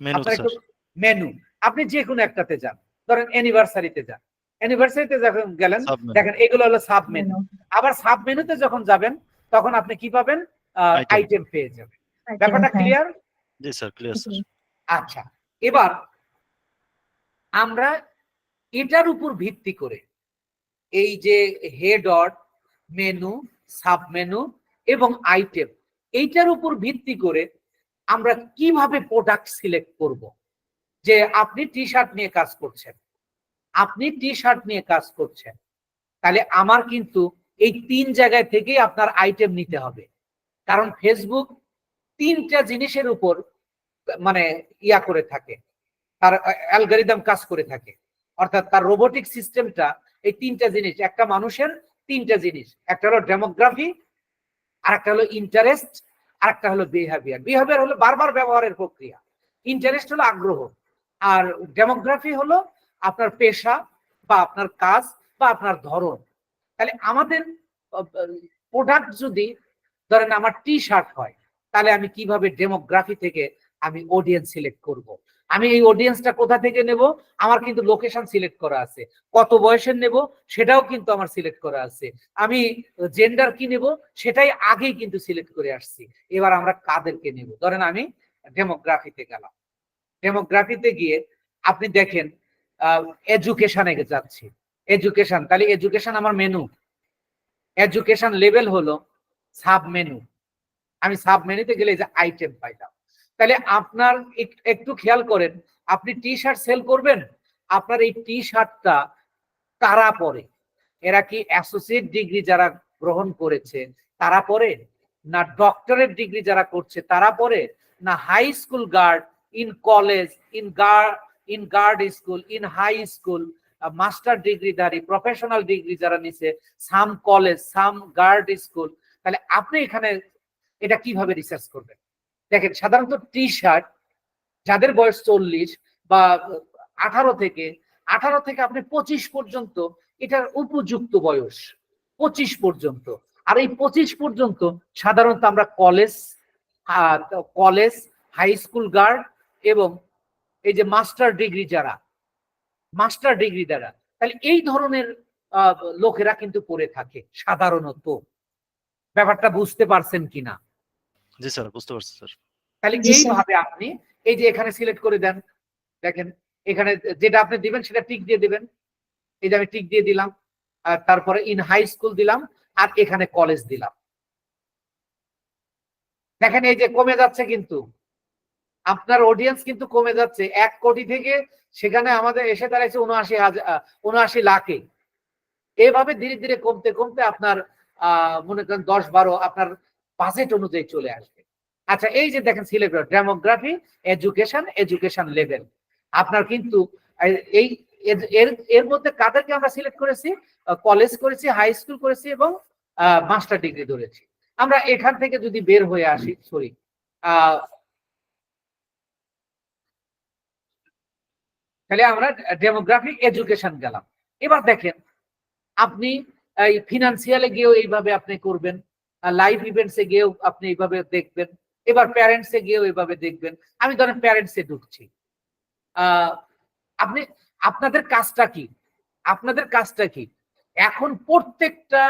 Speaker 3: মেনু
Speaker 1: আপনার
Speaker 3: স্যার।
Speaker 1: একটু মেনু। আপনি যে কোনো একটাতে যান, ধরেন অ্যানিভার্সারিতে যান, অ্যানিভার্সারিতে যখন গেলেন
Speaker 3: সাব মেনু।
Speaker 1: দেখেন এগুলো হলো সাব মেনু। আবার সাব মেনুতে যখন যাবেন তখন আপনি কি পাবেন,
Speaker 3: Item.
Speaker 1: আইটেম পেয়ে যাবেন। ব্যাপারটা ক্লিয়ার?
Speaker 3: জি স্যার, ক্লিয়ার স্যার।
Speaker 1: আচ্ছা, এবার আমরা এটার উপর ভিত্তি করে এই যে হেডওয়ার্ড, মেনু, সাব মেনু এবং আইটেম, এইটার উপর ভিত্তি করে আমরা কিভাবে প্রোডাক্ট সিলেক্ট করব। যে আপনি টি শার্ট নিয়ে কাজ করছেন, আপনি টি শার্ট নিয়ে কাজ করছেন, তাহলে আমার কিন্তু এই 3 জায়গায় থেকেই আপনার আইটেম নিতে হবে। কারণ ফেসবুক 3টা জিনিসের উপর মানে ইয়া করে থাকে, তার অ্যালগরিদম কাজ করে থাকে, অর্থাৎ তার রোবোটিক সিস্টেমটা এই 3টা জিনিস, একটা মানুষের 3টা জিনিস, একটা হলো ডেমোগ্রাফি, আর একটা হলো ইন্টারেস্ট, আর একটা হলো বিহেভিয়ার। বিহেভিয়ার হলো বারবার ব্যবহারের প্রক্রিয়া, ইন্টারেস্ট হলো আগ্রহ, আর ডেমোগ্রাফি হলো আপনার পেশা বা আপনার কাজ বা আপনার ধরন। তাহলে আমাদের প্রোডাক্ট যদি ধরেন আমার টি শার্ট হয়, তাহলে আমি কিভাবে ডেমোগ্রাফি থেকে আমি অডিয়েন্স সিলেক্ট করব? আমি এই অডিয়েন্সটা কোথা থেকে নেব? আমার কিন্তু লোকেশন সিলেক্ট করা আছে, কত বয়সের নেব সেটাও কিন্তু আমার সিলেক্ট করা আছে, আমি জেন্ডার কি নেব সেটাই আগেই কিন্তু সিলেক্ট করে আসছি। এবার আমরা কাদেরকে নেব? ধরেন আমি ডেমোগ্রাফিতে গেলাম, ডেমোগ্রাফিতে গিয়ে আপনি দেখেন এডুকেশনে যাচ্ছি, এডুকেশন, তাহলে এডুকেশন আমার মেনু, এডুকেশন লেভেল হলো সাব মেনু, আমি সাব মেনুতে গেলে যে আইটেম পাইলাম। তাহলে আপনার একটু খেয়াল করেন, আপনি টি শার্ট সেল করবেন, আপনার এই টি শার্টটা কারা পরে? এরা কি অ্যাসোসিয়েট ডিগ্রি যারা গ্রহণ করেছে তারা পরে, না ডক্টরেট ডিগ্রি যারা করছে তারা পরে, না high school grad, in college, in grad school, in high school, master ডিগ্রিধারী, প্রফেশনাল ডিগ্রি যারা নিছে, some college, some grad school. তাহলে আপনি এখানে এটা কিভাবে রিসার্চ করবেন? দেখেন সাধারণত টি শার্ট যাদের বয়স 40 বা 18 থেকে আপনি 25 পর্যন্ত এটার উপযুক্ত বয়স, 25 পর্যন্ত। আর এই 25 পর্যন্ত সাধারণত আমরা কলেজ, হাই স্কুল গার্ড এবং এই যে মাস্টার ডিগ্রি দ্বারা, তাহলে এই ধরনের লোকেরা কিন্তু পড়ে থাকে সাধারণত। ব্যাপারটা বুঝতে পারছেন কিনা?
Speaker 3: জি স্যার, বুঝতে পারছি স্যার।
Speaker 1: তাহলে এইভাবে আপনি এই যে এখানে সিলেক্ট করে দেন, দেখেন এখানে যেটা আপনি দিবেন সেটা টিক দিয়ে দিবেন, এই যে আমি টিক দিয়ে দিলাম, আর তারপরে ইন হাই স্কুল দিলাম, আর এখানে কলেজ দিলাম। দেখেন এই যে কমে যাচ্ছে, কিন্তু আপনার অডিয়েন্স কিন্তু কমে যাচ্ছে, 1 কোটি থেকে সেখানে আমাদের এসে দাঁড়াইছে 79 লাখে। এইভাবে ধীরে ধীরে কমতে কমতে আপনার মনে করেন 10-12 আপনার বাজেট অনুযায়ী চলে আসবে। আচ্ছা, এই যে দেখেন সিলেক্ট ডেমোগ্রাফি, এডুকেশন লেভেল, আপনার কিন্তু এই এর মধ্যে কাদেরকে আমরা সিলেক্ট করেছি? কলেজ করেছি, হাই স্কুল করেছি এবং মাস্টার ডিগ্রি ধরেছি। আমরা এখান থেকে যদি বের হয়ে আসি, সরি, তাহলে আমরা ডেমোগ্রাফি, এডুকেশন গেলাম। এবার দেখেন আপনি এই ফিনান্সিয়ালে গিয়েও এইভাবে আপনি করবেন, লাইভ ইভেন্টসে গিয়েও আপনি এইভাবে দেখবেন, এবার প্যারেন্টসে গিয়েও এইভাবে দেখবেন। আমি ধরেন প্যারেন্টসে ঢুকছি, আপনি আপনাদের কাজটা কি? এখন প্রত্যেকটা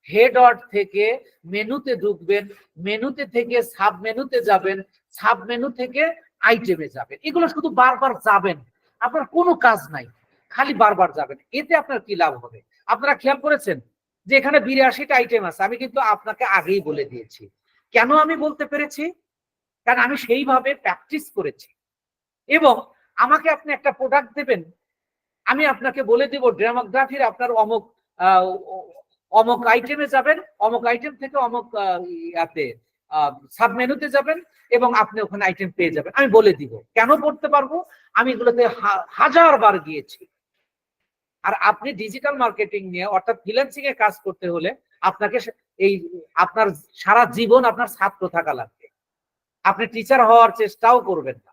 Speaker 1: হেড ওয়ার্ড থেকে মেনুতে ঢুকবেন, মেনুতে থেকে সাব মেনুতে যাবেন, সাব মেনু থেকে আইটেমে যাবেন। এগুলো শুধু বারবার যাবেন, আপনার কোনো কাজ নাই, খালি বারবার যাবেন। এতে আপনার কি লাভ হবে? আপনারা খেয়াল করেছেন যে এখানে 82টা আইটেম আছে, আমি কিন্তু আপনাকে আগেই বলে দিয়েছি। কেন আমি বলতে পেরেছি? কারণ আমি সেইভাবে প্র্যাকটিস করেছি। এবং আমাকে আপনি একটা প্রোডাক্ট দেবেন, আমি আপনাকে বলে দিব ডেমোগ্রাফির আপনার অমুক আইটেমে যাবেন, অমুক আইটেম থেকে অমুক ইয়াতে সাব মেনুতে যাবেন এবং আপনি ওখানে আইটেম পেয়ে যাবেন। আমি বলে দিব। কেন পড়তে পারবো? আমি এগুলোতে 1000 বার গিয়েছি। আর আপনি ডিজিটাল মার্কেটিং নিয়ে অর্থাৎ ফ্রিল্যান্সিং এ কাজ করতে হলে আপনাকে এই আপনার সারা জীবন আপনার ছাত্র থাকা লাগবে। আপনি টিচার হওয়ার চেষ্টাও করবেন না,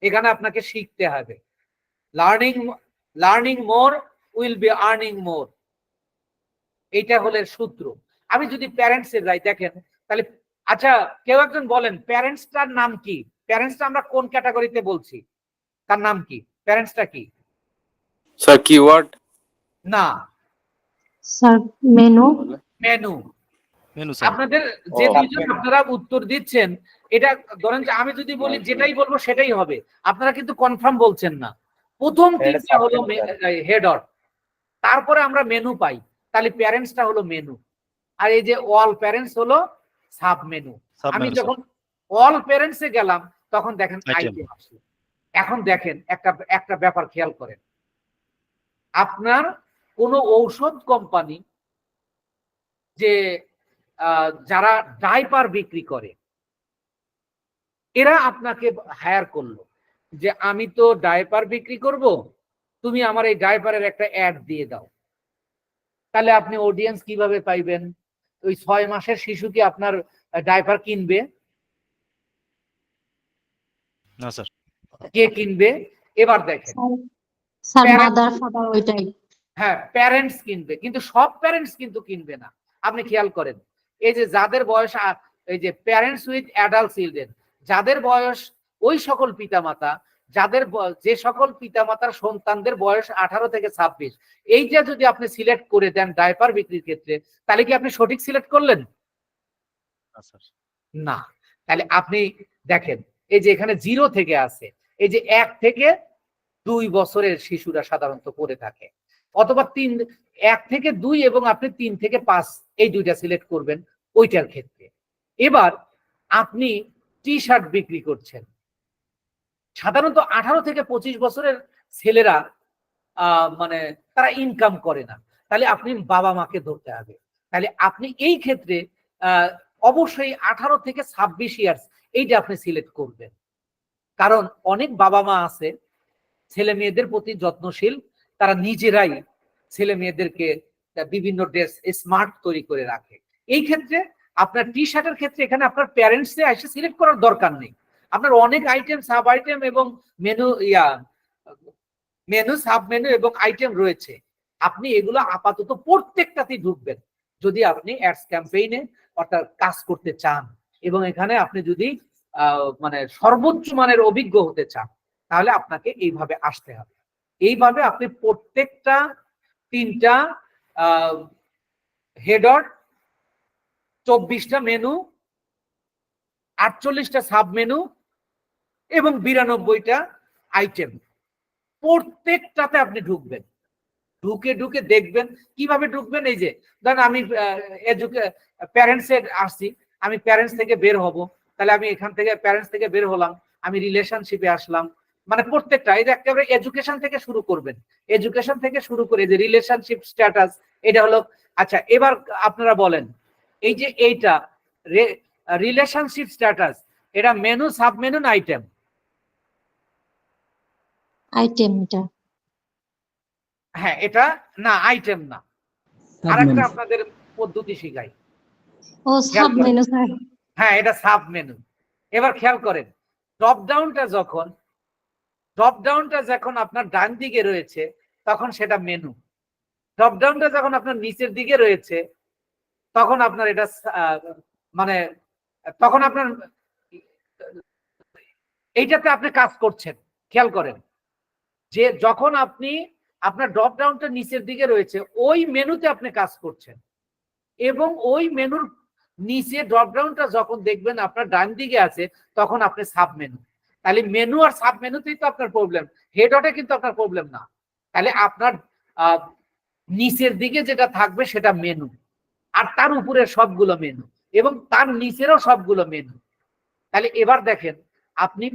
Speaker 1: এখানে আপনাকে শিখতে হবে। Learning more will be earning more, এইটা হলো সূত্র। আমি যদি প্যারেন্টসে যাই, দেখেন তাহলে, আচ্ছা কেউ একজন বলেন প্যারেন্টসটার নাম কি? প্যারেন্টসটা আমরা কোন ক্যাটাগরিতে বলছি? তার নাম কি? প্যারেন্টসটা কি
Speaker 4: স্যার? কিওয়ার্ড
Speaker 1: না
Speaker 6: স্যার, মেনু।
Speaker 1: আপনাদের যে দুইজন আপনারা উত্তর দিচ্ছেন, এটা ধরেন যে আমি যদি বলি যেটাই বলবো সেটাই হবে, আপনারা কিন্তু কনফার্ম বলছেন না। প্রথম তিনটা হলো হেডার, তারপরে আমরা মেনু পাই, তাহলে প্যারেন্টসটা হলো মেনু, আর এই যে অল প্যারেন্টস হলো সাব মেনু। আমি যখন অল প্যারেন্টসে গেলাম তখন দেখেন আইটেম আসলো, এখন দেখেন একটা একটা ব্যাপার খেয়াল করেন, আপনার কোনো ঔষধ কোম্পানি যে যারা ডাইপার বিক্রি করে, এরা আপনাকে হায়ার করলো যে আমি তো ডাইপার বিক্রি করব, তুমি আমার এই ডাইপারের একটা অ্যাড দিয়ে দাও। তাহলে আপনি অডিয়েন্স কিভাবে পাইবেন? ওই 6 মাসের শিশু কি আপনার ডাইপার কিনবে?
Speaker 3: না স্যার।
Speaker 1: কে কিনবে? এবার দেখেন,
Speaker 6: স্যার
Speaker 1: Parents-
Speaker 6: মাদার ফাদার ওইটাই।
Speaker 1: হ্যাঁ প্যারেন্টস কিনবে, কিন্তু সব প্যারেন্টস কিন্তু কিনবে না। আপনি খেয়াল করেন, এই যে যাদের বয়স এই যে প্যারেন্টস উইথ অ্যাডাল্ট চিলড্রেন, যাদের বয়স ওই সকল পিতামাতা যে সকল পিতামাতার সন্তানদের বয়স 18 থেকে 26, এইটা যদি আপনি সিলেক্ট করে দেন ডাইপার বিক্রির ক্ষেত্রে, তাহলে কি আপনি সঠিক সিলেক্ট করলেন?
Speaker 3: না স্যার।
Speaker 1: না। তাহলে আপনি দেখেন, এই যে এখানে 0 থেকে আছে, এই যে 1 থেকে 2 বছরের শিশুরা সাধারণত পড়ে থাকে, অথবা 1 থেকে 2 এবং আপনি 3 থেকে 5 এই দুইটা সিলেক্ট করবেন ওইটার ক্ষেত্রে। এবার আপনি টি শার্ট বিক্রি করছেন, সাধারণত 18 থেকে 25 বছরের ছেলেরা মানে তারা ইনকাম করে না, তাহলে আপনি বাবা মাকে ধরতে হবে। তাহলে আপনি এই ক্ষেত্রে অবশ্যই 18 থেকে 26 ইয়ার্স এইটা আপনি সিলেক্ট করবেন, কারণ অনেক বাবা মা আছে ছেলে মেয়েদের প্রতি যত্নশীল, তারা নিজেরাই ছেলে মেয়েদেরকে বিভিন্ন ড্রেস স্মার্ট তৈরি করে রাখে। এই ক্ষেত্রে আপনার টি শার্টের ক্ষেত্রে এখানে আপনার প্যারেন্টসে এসে সিলেক্ট করার দরকার নেই, আপনার অনেক আইটেম, সাব আইটেম এবং মেনু সাব মেনু এবং আইটেম রয়েছে, আপনি এগুলো আপাতত প্রত্যেকটাতেই ঢুকবেন যদি আপনি অ্যাডস ক্যাম্পেইনে অর্থাৎ কাজ করতে চান এবং এখানে আপনি যদি মানে সর্বোচ্চ মানের অভিজ্ঞ হতে চান, তাহলে আপনাকে এইভাবে আসতে হবে। এইভাবে আপনি প্রত্যেকটা 3টা হেডার, 24টা মেনু, 48টা সাব মেনু এবং 92টা আইটেম, প্রত্যেকটাতে আপনি ঢুকবেন। ঢুকে দেখবেন কিভাবে ঢুকবেন। এই যে ধরেন আমি প্যারেন্টস এ আসছি, আমি প্যারেন্টস থেকে বের হব, তাহলে আমি এখান থেকে প্যারেন্টস থেকে বের হলাম, আমি রিলেশনশিপে আসলাম, মানে প্রত্যেকটা এই যে একেবারে এডুকেশন থেকে শুরু করবেন, এডুকেশন থেকে শুরু করে যে রিলেশনশিপ স্ট্যাটাস, এটা হলো। আচ্ছা এবার আপনারা বলেন, এই যে এইটা রিলেশনশিপ স্ট্যাটাস, এটা মেনু, সাব মেনু না আইটেম?
Speaker 6: আইটেম এটা।
Speaker 1: হ্যাঁ এটা না, আইটেম না। আরেকটা আপনাদের পদ্ধতি শিখাই,
Speaker 6: ও সাব মেনু স্যার।
Speaker 1: হ্যাঁ এটা সাব মেনু। এবার খেয়াল করেন, ড্রপ ডাউনটা যখন আপনার ডান দিকে রয়েছে তখন সেটা মেনু, ড্রপ ডাউনটা যখন আপনার নিচের দিকে রয়েছে তখন আপনার এটা মানে তখন আপনার এইটাতে আপনি কাজ করছেন। খেয়াল করেন যে যখন আপনি আপনার ড্রপ ডাউনটা নিচের দিকে রয়েছে ওই মেনুতে আপনি কাজ করছেন, এবং ওই মেনুর নিচে ড্রপ ডাউনটা যখন দেখবেন আপনার ডান দিকে আছে তখন আপনি সাব মেনু। তাহলে মেনু আর সাব মেনুতেই তো আপনার প্রবলেম, হেডতে কিন্তু আপনার প্রবলেম না। তাহলে আপনার নিচের দিকে যেটা থাকবে সেটা মেনু, আর তার উপরে সবগুলো মেনু এবং তার নিচেরও সবগুলো মেনু। তাহলে এবার দেখেন আপনি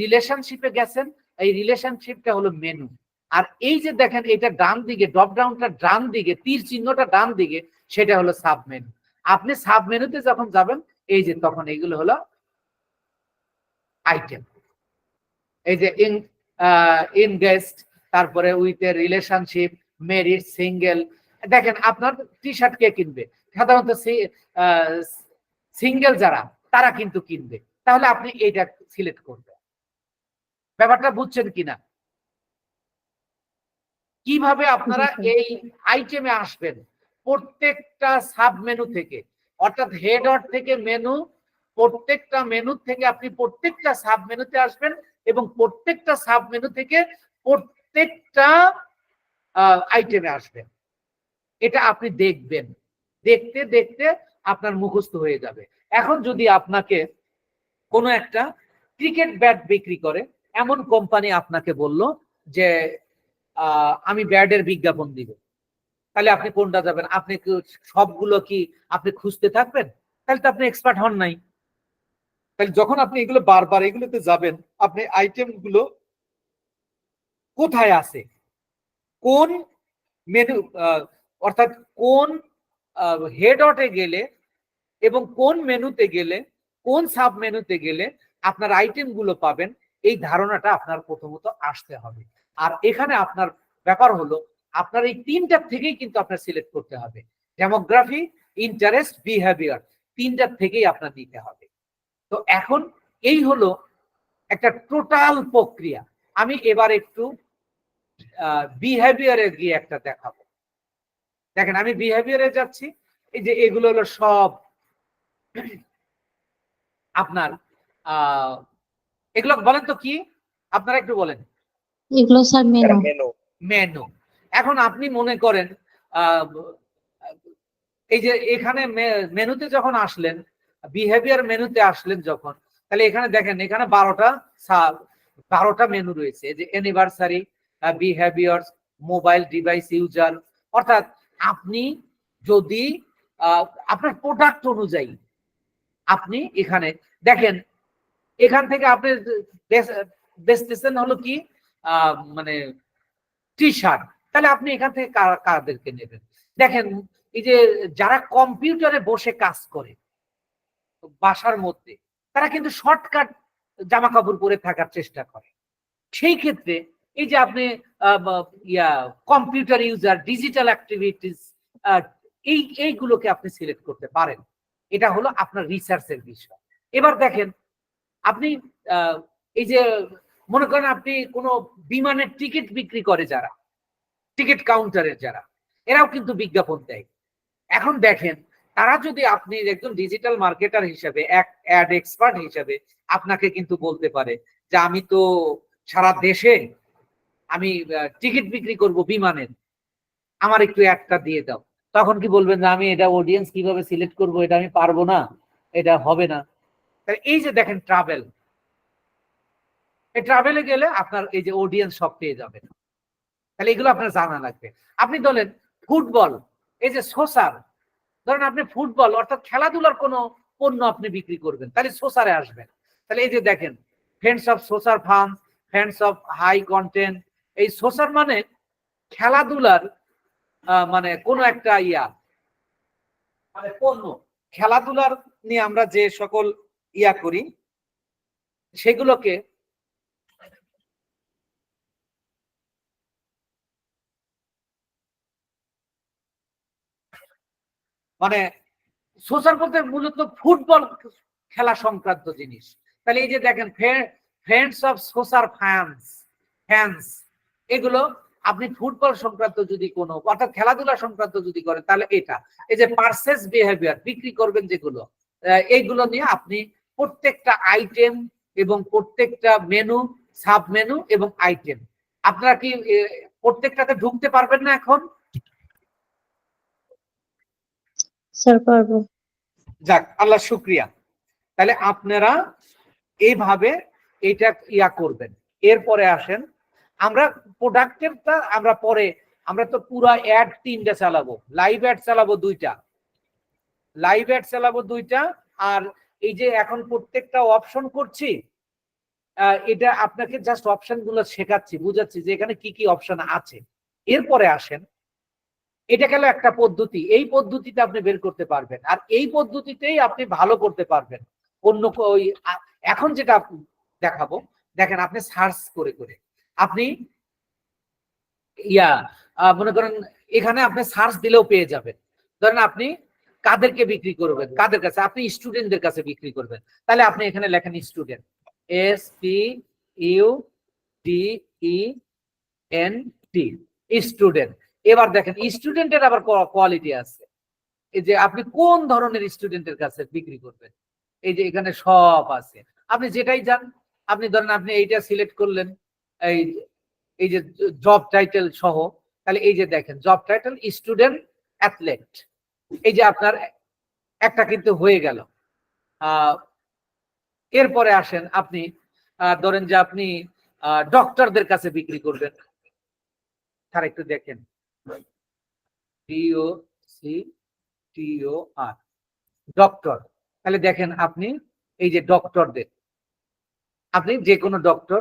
Speaker 1: রিলেশনশিপে গেছেন, এই রিলেশনশিপটা হলো মেনু, আর এই যে দেখেন এটা ডান দিকে, ড্রপ ডাউনটা ডান দিকে, তীর চিহ্নটা ডান দিকে, সেটা হলো সাব মেনু। আপনি সাব মেনুতে যখন যাবেন এই যে তখন এইগুলো হলো আইটেম। এই যে ইনগেস্ট, তারপরে with a relationship, merit, single. দেখেন আপনার টি শার্ট কে কিনবে? সাধারণত সিঙ্গেল যারা তারা কিন্তু কিনবে, তাহলে আপনি এইটা সিলেক্ট করবেন। ব্যাপারটা বুঝছেন কিনা? কিভাবে আপনারা এই আইটেমে আসবেন? প্রত্যেকটা সাব মেনু থেকে, অর্থাৎ হেডার থেকে মেনু, প্রত্যেকটা মেনু থেকে আপনি প্রত্যেকটা সাব মেনুতে আসবেন এবং প্রত্যেকটা সাব মেনু থেকে প্রত্যেকটা আইটেমে আসবেন। এটা আপনি দেখবেন, দেখতে দেখতে আপনার মুখস্থ হয়ে যাবে। এখন যদি আপনাকে কোনো একটা ক্রিকেট ব্যাট বিক্রি করে এমন কোম্পানি আপনাকে বলল যে আমি ব্যাটের বিজ্ঞাপন দিব, তাহলে আপনি কোনটা যাবেন? আপনি সবগুলো কি আপনি খুঁজতে থাকবেন? তাহলে তো আপনি এক্সপার্ট হন নাই। তাহলে যখন আপনি এগুলো বারবার এগুলোতে যাবেন, আপনি আইটেম গুলো কোথায় আছে, কোন মেনু, অর্থাৎ কোন হেড অটে গেলে এবং কোন মেনুতে গেলে, কোন সাব মেনুতে গেলে আপনার আইটেম গুলো পাবেন, এই ধারণাটা আপনার প্রথমত আসতে হবে। আর এখানে আপনার ব্যাপার হলো আপনার এই তিনটার থেকেই কিন্তু আপনার সিলেক্ট করতে হবে, ডেমোগ্রাফি, ইন্টারেস্ট, বিহেভিয়ার, তিনটার থেকেই আপনার নিতে হবে। তো এখন এই হলো একটা টোটাল প্রক্রিয়া। আমি এবার একটু বিহেভিয়ারে গিয়ে একটা দেখাবো। দেখেন আমি বিহেভিয়ারে যাচ্ছি, এই যে এগুলো হলো সব আপনার এগুলো বলেন তো কি, আপনারা একটু বলেন।
Speaker 6: এগুলো স্যার মেনু।
Speaker 5: মেনু।
Speaker 1: মেনু। এখন আপনি মনে করেন এই যে এখানে মেনুতে যখন আসলেন, বিহেভিয়ার মেনুতে আসলেন যখন, তাহলে এখানে দেখেন এখানে 12টা মেনু রয়েছে, যে anniversary, behaviour, mobile device user. অর্থাৎ আপনি যদি আপনার প্রোডাক্ট অনুযায়ী আপনি এখানে দেখেন, এখান থেকে আপনি বেচতেছেন হলো কি মানে টি শার্ট, তাহলে আপনি এখান থেকে কাদেরকে নেবেন। দেখেন এই যে যারা কম্পিউটারে বসে কাজ করে বাসার মধ্যে, তারা কিন্তু শর্টকাট জামা কাপড় পরে থাকার চেষ্টা করে। সেই ক্ষেত্রে এই যে আপনি কম্পিউটার ইউজার, ডিজিটাল অ্যাক্টিভিটিস, এইগুলোকে আপনি সিলেক্ট করতে পারেন। এটা হলো আপনার রিসার্চের বিষয়। এবার দেখেন আপনি এই যে মনে করেন আপনি কোনো বিমানের টিকিট বিক্রি করে যারা, টিকিট কাউন্টারের যারা, এরাও কিন্তু বিজ্ঞাপন দেয়। এখন দেখেন তারা যদি আপনি একজন ডিজিটাল মার্কেটার হিসেবে, অ্যাড এক্সপার্ট হিসেবে আপনাকে কিন্তু বলতে পারে যে আমি তো সারা দেশে আমি টিকিট বিক্রি করব বিমানের, আমার একটু একটা দিয়ে দাও। তখন কি বলবেন যে আমি এটা অডিয়েন্স কিভাবে সিলেক্ট করব, এটা আমি পারবো না, এটা হবে না। এই যে দেখেন ট্রাভেল, এই ট্রাভেলে গেলে আপনার এই যে অডিয়েন্স সব পেয়ে যাবেন। তাহলে এগুলো আপনার জানা লাগবে। আপনি ধরেন ফুটবল, এই যে সোসার, ধরেন আপনি ফুটবল অর্থাৎ খেলাধুলার কোনো পণ্য আপনি বিক্রি করবেন, তাহলে সোসারে আসবেন। তাহলে এই যে দেখেন friends of soccer fan, friends of high content. এই সোসার মানে খেলাধুলার মানে কোন একটা মানে পণ্য, খেলাধুলার নিয়ে আমরা যে সকল করি সেগুলোকে মানে সোশ্যাল বলতে মূলত ফুটবল খেলা সংক্রান্ত জিনিস। তাহলে এই যে দেখেন ফ্রেন্ডস অফ সোসার ফ্যান্স, এগুলো আপনি ফুটবল সংক্রান্ত যদি কোনো অর্থাৎ খেলাধুলা সংক্রান্ত যদি করেন, তাহলে এটা। এই যে পারচেজ বিহেভিয়ার, বিক্রি করবেন যেগুলো, এইগুলো নিয়ে আপনি প্রত্যেকটা আইটেম এবং প্রত্যেকটা মেনু, সাব মেনু এবং আইটেম, আপনারা কি প্রত্যেকটাতে ঢুকতে পারবেন না এখন?
Speaker 6: স্যার পারবো।
Speaker 1: যাক, আল্লাহ শুক্রিয়া। তাহলে আপনারা এইভাবে এটা করবেন। এরপরে আসেন আমরা প্রোডাক্টেরটা আমরা পরে, আমরা তো পুরো অ্যাড 3টা চালাবো, লাইভ অ্যাড চালাবো 2টা, লাইভ অ্যাড চালাবো 2টা। আর এই যে এখন প্রত্যেকটা অপশন করছি, এটা আপনাকে জাস্ট অপশন গুলো শেখাচ্ছি, বুঝাচ্ছি যে এখানে কি কি অপশন আছে। এরপরে আসেন, এটা গেল একটা পদ্ধতি, এই পদ্ধতিতে আপনি বের করতে পারবেন, আর এই পদ্ধতিতেই আপনি ভালো করতে পারবেন। অন্য এখন যেটা দেখাবো, দেখেন আপনি সার্চ করে করে আপনি মনে করেন এখানে আপনি সার্চ দিলেও পেয়ে যাবেন। ধরেন আপনি কাদেরকে বিক্রি করবেন, কাদের কাছে, আপনি স্টুডেন্টদের কাছে বিক্রি করবেন, তাহলে আপনি এখানে লেখেন স্টুডেন্ট, STUDENT, স্টুডেন্ট। এবার দেখেন স্টুডেন্টের আবার কোয়ালিটি আছে, এই যে আপনি কোন ধরনের স্টুডেন্টের কাছে বিক্রি করবেন, এই যে এখানে সব আছে, আপনি যেটাই যান। আপনি ধরেন আপনি এইটা সিলেক্ট করলেন, এই যে জব টাইটেল সহ, তাহলে এই যে দেখেন জব টাইটেল স্টুডেন্ট অ্যাথলেট, এই যে আপনার একটা কিন্তু হয়ে গেল। এরপরে আসেন আপনি ধরেন যে আপনি ডক্টরদের কাছে বিক্রি করবেন, তার একটু দেখেন DOCTOR ডক্টর, তাহলে দেখেন আপনি এই যে ডক্টরদের, আপনি যে কোনো ডক্টর,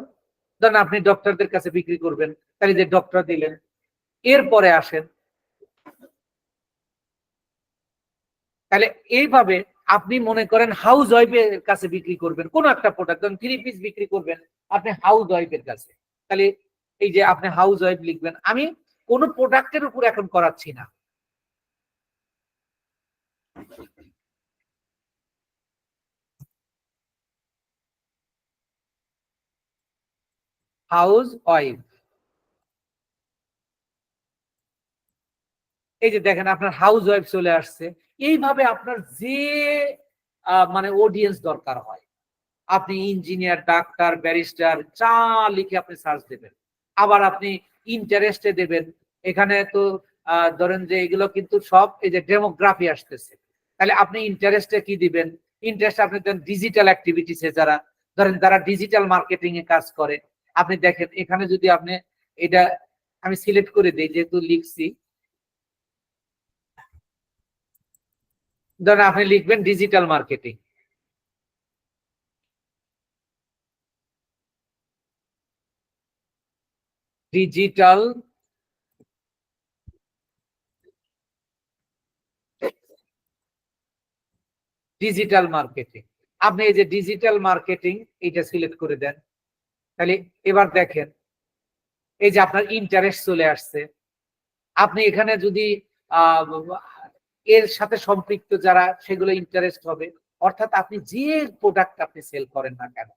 Speaker 1: ধরেন আপনি ডক্টরদের কাছে বিক্রি করবেন, তাহলে যে ডক্টর দিলেন। এরপরে আসেন, তাহলে এইভাবে আপনি মনে করেন হাউস ওয়াইফের কাছে বিক্রি করবেন কোন একটা প্রোডাক্ট, ধরুন 3 পিস বিক্রি করবেন আপনি হাউস ওয়াইফের কাছে, তাহলে এই যে আপনি হাউস ওয়াইফ লিখবেন। আমি কোন প্রোডাক্টের উপর এখন করাচ্ছি না, হাউস ওয়াইফ। এই যে দেখেন আপনার হাউস ওয়াইফ চলে আসছে। এইভাবে আপনার যে মানে অডিয়েন্স দরকার হয়, আপনি ইঞ্জিনিয়ার, ডাক্তার, ব্যারিস্টার যা লিখে আপনি সার্চ দেবেন। আবার আপনি ইন্টারেস্টে দেবেন, এখানে তো ধরেন যে এগুলো কিন্তু সব এই যে ডেমোগ্রাফি আসতেছে, তাহলে আপনি ইন্টারেস্টে কি দিবেন? ইন্টারেস্ট আপনি দেন ডিজিটাল অ্যাক্টিভিটিসে, যারা ধরেন যারা ডিজিটাল মার্কেটিং এ কাজ করে। আপনি দেখেন এখানে যদি আপনি এটা আমি সিলেক্ট করে দিই, যেহেতু লিখছি, ধরেন আপনি লিখবেন digital marketing, digital digital marketing. আপনি এই যে ডিজিটাল মার্কেটিং এটা সিলেক্ট করে দেন, তাহলে এবার দেখেন এই যে আপনার ইন্টারেস্ট চলে আসছে। আপনি এখানে যদি এর সাথে সম্পৃক্ত যারা, সেগুলো ইন্টারেস্ট হবে। অর্থাৎ আপনি যে প্রোডাক্ট আপনি সেল করেন না কেন,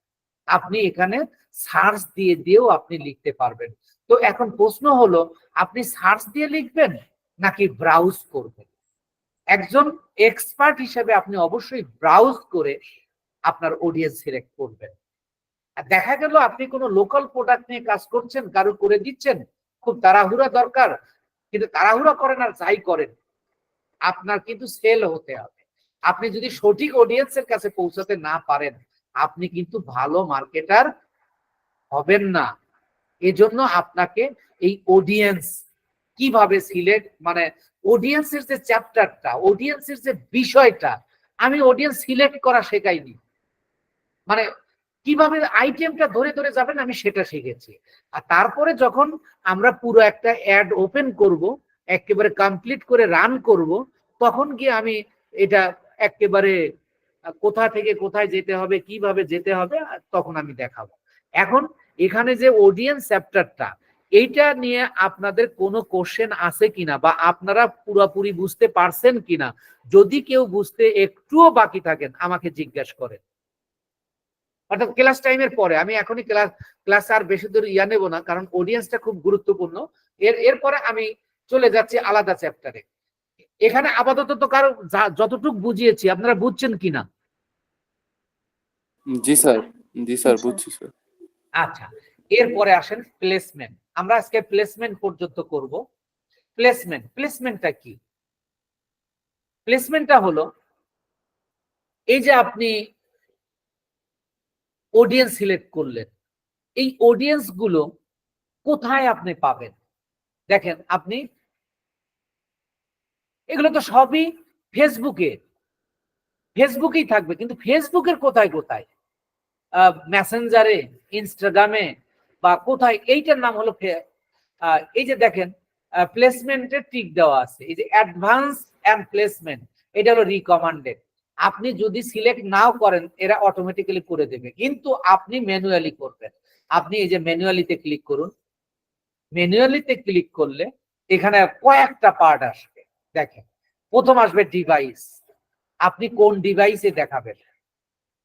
Speaker 1: আপনি এখানে সার্চ দিয়ে দিয়েও আপনি লিখতে পারবেন। তো এখন প্রশ্ন হলো, আপনি সার্চ দিয়ে লিখবেন নাকি ব্রাউজ করবেন? একজন এক্সপার্ট হিসেবে আপনি অবশ্যই ব্রাউজ করে আপনার অডিয়েন্স সিলেক্ট করবেন। আর দেখা গেল আপনি কোনো লোকাল প্রোডাক্ট নিয়ে কাজ করছেন, কারো করে দিচ্ছেন, খুব তাড়াহুড়া দরকার, কিন্তু তাড়াহুড়া করেন আর যাই করেন, আপনার কিন্তু সেল হতে হবে। আপনি যদি সঠিক অডিয়েন্সের কাছে পৌঁছাতে না পারেন, আপনি কিন্তু ভালো মার্কেটার হবেন না। এজন্য আপনাকে এই অডিয়েন্স কিভাবে সিলেক্ট, মানে অডিয়েন্সের যে চ্যাপ্টারটা, অডিয়েন্সের যে বিষয়টা, আমি অডিয়েন্স সিলেক্ট করা শেখাইনি, মানে কিভাবে আইটেমটা ধরে ধরে যাবেন আমি সেটা শিখেছি। আর তারপরে যখন আমরা পুরো একটা অ্যাড ওপেন করব, একেবারে কমপ্লিট করে রান করব, তখন গিয়ে আমি এটা একেবারে কোথা থেকে কোথায় যেতে হবে, কিভাবে যেতে হবে, তখন আমি দেখাবো। এখন এখানে যে অডিয়েন্স চ্যাপ্টারটা, এইটা নিয়ে আপনাদের কোনো কোশ্চেন আছে কিনা, বা আপনারা পুরোপুরি বুঝতে পারছেন কিনা? যদি কেউ বুঝতে একটুও বাকি থাকেন আমাকে জিজ্ঞাসা করেন, অর্থাৎ ক্লাস টাইমের পরে। আমি এখনই ক্লাস আর বেশি দূর নেব না, কারণ অডিয়েন্সটা খুব গুরুত্বপূর্ণ। এরপরে আমি চলে যাচ্ছি আলাদা চ্যাপ্টারে। এখানে আপাতত তো কারো যতটুকু বুঝিয়েছি আপনারা বুঝছেন কিনা?
Speaker 4: জি স্যার, জি স্যার, বুঝছি স্যার।
Speaker 1: আচ্ছা, এরপরে আসেন প্লেসমেন্ট। আমরা আজকে প্লেসমেন্ট পর্যন্ত করব। প্লেসমেন্টটা কি? প্লেসমেন্টটা হলো এই যে আপনি অডিয়েন্স সিলেক্ট করলেন, এই অডিয়েন্স গুলো কোথায় আপনি পাবেন? দেখেন আপনি এগুলো তো সবই ফেসবুকেই থাকবে, কিন্তু ফেসবুকের কোথায় কোথায়? মেসেঞ্জারে, ইনস্টাগ্রামে, বা কোথায়? এইটার নাম হলো এই যে দেখেন প্লেসমেন্টের টিক দেওয়া আছে, এই যে অ্যাডভান্স এন্ড প্লেসমেন্ট, এটা হলো রিকমান্ডেড। আপনি যদি সিলেক্ট নাও করেন, এরা অটোমেটিক্যালি করে দেবে, কিন্তু আপনি ম্যানুয়ালি করবেন। আপনি এই যে ম্যানুয়ালিতে ক্লিক করুন। ম্যানুয়ালিতে ক্লিক করলে এখানে কয়েকটা পার্ট আসবে। দেখেন, প্রথম আসবে ডিভাইস। আপনি কোন ডিভাইসে দেখাবেন?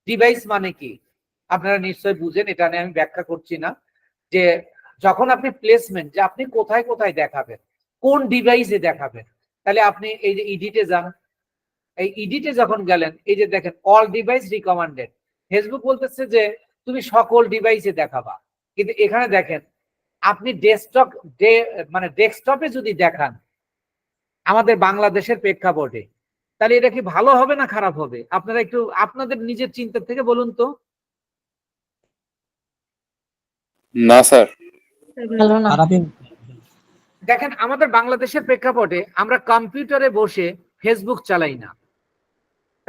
Speaker 1: ডিভাইস মানে কি আপনারা নিশ্চয়ই বুঝেন, এটা নিয়ে আমি ব্যাখ্যা করছি না। যে যখন আপনি প্লেসমেন্ট, যে আপনি কোথায় কোথায় দেখাবেন, কোন ডিভাইসে দেখাবেন, তাহলে আপনি এই যে এডিটে যান। এই এডিটে যখন গেলেন, এই যে দেখেন অল ডিভাইস রিকমান্ডেড। ফেসবুক বলতেছে যে তুমি সকল ডিভাইসে দেখাবা, কিন্তু এখানে দেখেন আপনি ডেস্কটপে যদি দেখান আমাদের বাংলাদেশের প্রেক্ষাপটে, তাহলে এটা কি ভালো হবে না খারাপ হবে? আপনারা একটু আপনাদের নিজের চিন্তা থেকে বলুন তো।
Speaker 4: না স্যার।
Speaker 6: ভালো না।
Speaker 1: দেখেন আমাদের বাংলাদেশের প্রেক্ষাপটে আমরা কম্পিউটারে বসে ফেসবুক চালাই না,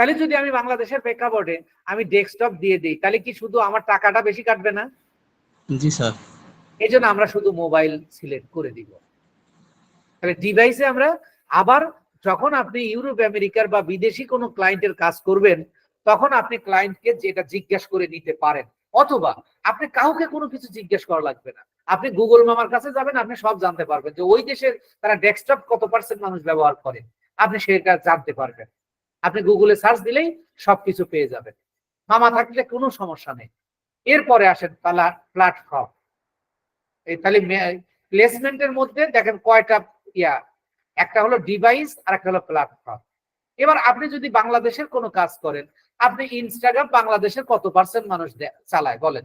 Speaker 1: তাহলে যদি আমি বাংলাদেশের প্রেক্ষাপটে আমি ডেস্কটপ দিয়ে দিই, তাহলে কি শুধু আমার টাকাটা বেশি কাটবে না?
Speaker 7: জি স্যার।
Speaker 1: এই জন্য আমরা শুধু মোবাইল সিলেক্ট করে দিব। তাহলে ডিভাইসে আমরা আবার যখন আপনি ইউরোপ আমেরিকার বা বিদেশি কোনো ক্লায়েন্টের কাজ করবেন, তখন আপনি ক্লায়েন্টকে যেটা জিজ্ঞেস করে নিতে পারেন, অথবা আপনি কাউকে কোনো কিছু জিজ্ঞেস করা লাগবে না। আপনি গুগল মামার কাছে যাবেন, আপনি সব জানতে পারবেন যে ওই দেশের তারা ডেস্কটপ কত % মানুষ ব্যবহার করে, আপনি সেটা জানতে পারবেন। আপনি গুগলে সার্চ দিলেই সবকিছু পেয়ে যাবেন। মামা থাকলে কোনো সমস্যা নেই। এরপরে আসেন প্ল্যাটফর্ম। তাহলে প্লেসমেন্টের মধ্যে দেখেন কয়টা একটা হলো ডিভাইস আর একটা হলো প্ল্যাটফর্ম। এবার আপনি যদি বাংলাদেশের কোনো কাজ করেন, আপনি ইনস্টাগ্রাম বাংলাদেশের কত % মানুষ চালায় বলেন?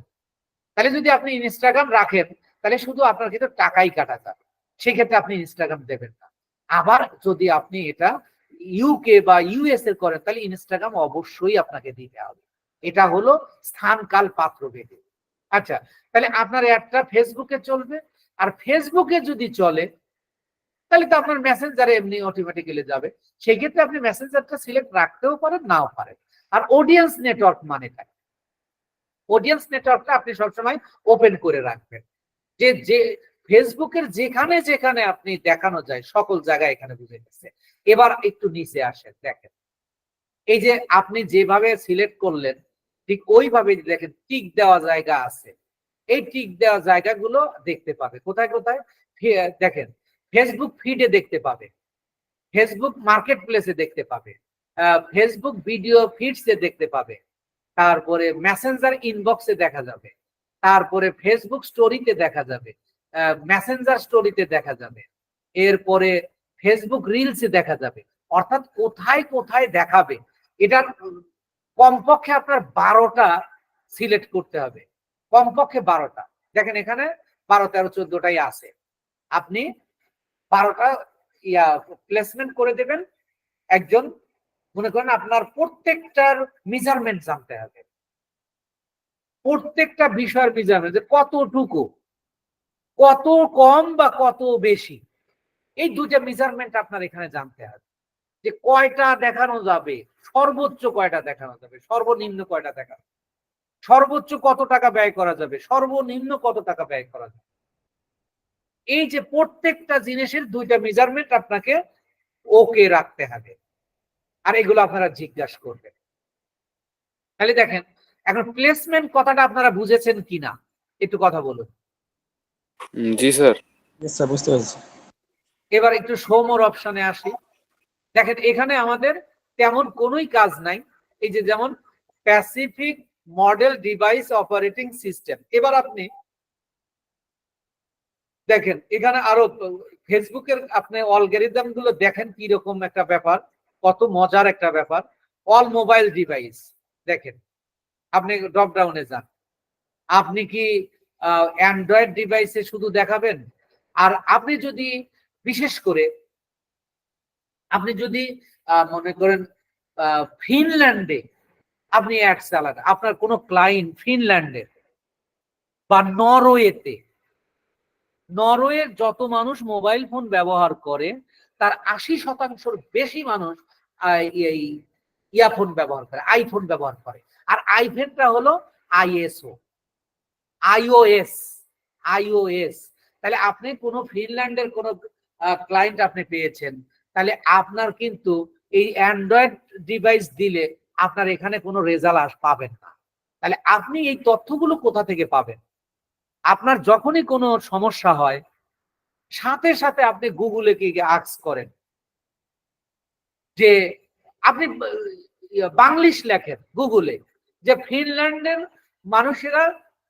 Speaker 1: তাহলে যদি আপনি ইনস্টাগ্রাম রাখেন, তাহলে শুধু আপনার কিন্তু টাকাই কাটা যাবে, সেক্ষেত্রে আপনি ইনস্টাগ্রাম দেবেন না। আবার যদি আপনি এটা ইউকে বা ইউএস এর করেন, তাহলে ইনস্টাগ্রাম অবশ্যই আপনাকে দিতে হবে। এটা হলো স্থান কাল পাত্র ভেদে। আচ্ছা, তাহলে আপনার একটা ফেসবুকে চলবে, আর ফেসবুকে যদি চলে তাহলে তো আপনার মেসেঞ্জারে এমনি অটোমেটিক্যালি যাবে। সেই ক্ষেত্রে আপনি মেসেঞ্জারটা সিলেক্ট রাখতেও পারেন, নাও পারেন। আর অডিয়েন্স নেটওয়ার্ক মানে অডিয়েন্স নেটওয়ার্কটা আপনি সবসময় ওপেন করে রাখবেন, যে ফেসবুকের যেখানে যেখানে আপনি দেখানো যায় সকল জায়গায় এখানে বুঝে গেছে। এবার একটু নিচে আসেন, দেখেন এই যে আপনি যেভাবে সিলেক্ট করলেন ঠিক ওইভাবে দেখেন টিক দেওয়া জায়গা আছে। এই টিক দেওয়া জায়গাগুলো দেখতে পাবে কোথায় কোথায়? দেখেন ফেসবুক ফিডে দেখতে পাবে, ফেসবুক মার্কেট প্লেসে দেখতে পাবে, ফেসবুক ভিডিও ফিডসে দেখতে পাবে, তারপরে মেসেঞ্জার ইনবক্সে দেখা যাবে, তারপরে ফেসবুক স্টোরিতে দেখা যাবে, মেসেঞ্জার স্টোরিতে দেখা যাবে, এরপরে ফেসবুক রিলসে দেখা যাবে। অর্থাৎ কোথায় কোথায় দেখাবে, এটার কমপক্ষে আপনার 12টা সিলেক্ট করতে হবে, কমপক্ষে 12টা। দেখেন এখানে 12, 13, 14টাই আছে। আপনি 12টা প্লেসমেন্ট করে দেবেন। একজন মনে করেন আপনার প্রত্যেকটার মেজারমেন্ট জানতে হবে, প্রত্যেকটা বিষয়ের মেজারমেন্ট, যে কতটুকু, কত কম বা কত বেশি, এই দুইটা মেজারমেন্ট আপনার এখানে জানতে হবে। যে কয়টা দেখানো যাবে, সর্বোচ্চ কয়টা দেখানো যাবে, সর্বনিম্ন কয়টা দেখানো, সর্বোচ্চ কত টাকা ব্যয় করা যাবে, সর্বনিম্ন কত টাকা ব্যয় করা যাবে। এই যে প্রত্যেকটা জিনিসের দুইটা মেজারমেন্ট আপনাকে ওকে রাখতে হবে, আর এগুলো আপনারা জিজ্ঞাসা করবেন। তাহলে দেখেন এখন প্লেসমেন্ট কথাটা আপনারা বুঝেছেন কিনা একটু কথা বলুন।
Speaker 4: জি স্যার।
Speaker 7: স্যার বুঝতে পারছি।
Speaker 1: এবার একটু শো মোর অপশনে আসি। দেখেন এখানে আমাদের তেমন কোনোই কাজ নাই। এই যে যেমন Pacific model device operating system. এবার আপনি দেখেন এখানে আরো ফেসবুকের আপনি অ্যালগরিদম গুলো দেখেন কি রকম একটা ব্যাপার, কত মজার একটা ব্যাপার। অল মোবাইল ডিভাইস দেখেন, আপনি ড্রপ ডাউনে যান, আপনি কি অ্যান্ড্রয়েড ডিভাইসে শুধু দেখাবেন? আর আপনি যদি বিশেষ করে আপনি যদি মনে করেন ফিনল্যান্ডে আপনি অ্যাড চালান, আপনার কোনো ক্লায়েন্ট ফিনল্যান্ডে বা নরওয়েতে, নরওয়ের যত মানুষ মোবাইল ফোন ব্যবহার করে তার 80% বেশি মানুষ এই ইয়াফোন ব্যবহার করে, আইফোন ব্যবহার করে। আর আইফোনটা হলো iOS। তাহলে আপনি কোনো ফিনল্যান্ডের কোনো ক্লায়েন্ট আপনি পেয়েছেন, তাহলে আপনার কিন্তু এই অ্যান্ড্রয়েড ডিভাইস দিলে আপনার এখানে কোনো রেজাল্ট পাবেন না। তাহলে আপনি এই তথ্যগুলো কোথা থেকে পাবেন? আপনার যখনই কোনো সমস্যা হয় সাথে সাথে আপনি গুগলে গিয়ে আস্ক করেন যে আপনি বাংলিশ লেখেন গুগলে যে ফিনল্যান্ডের মানুষেরা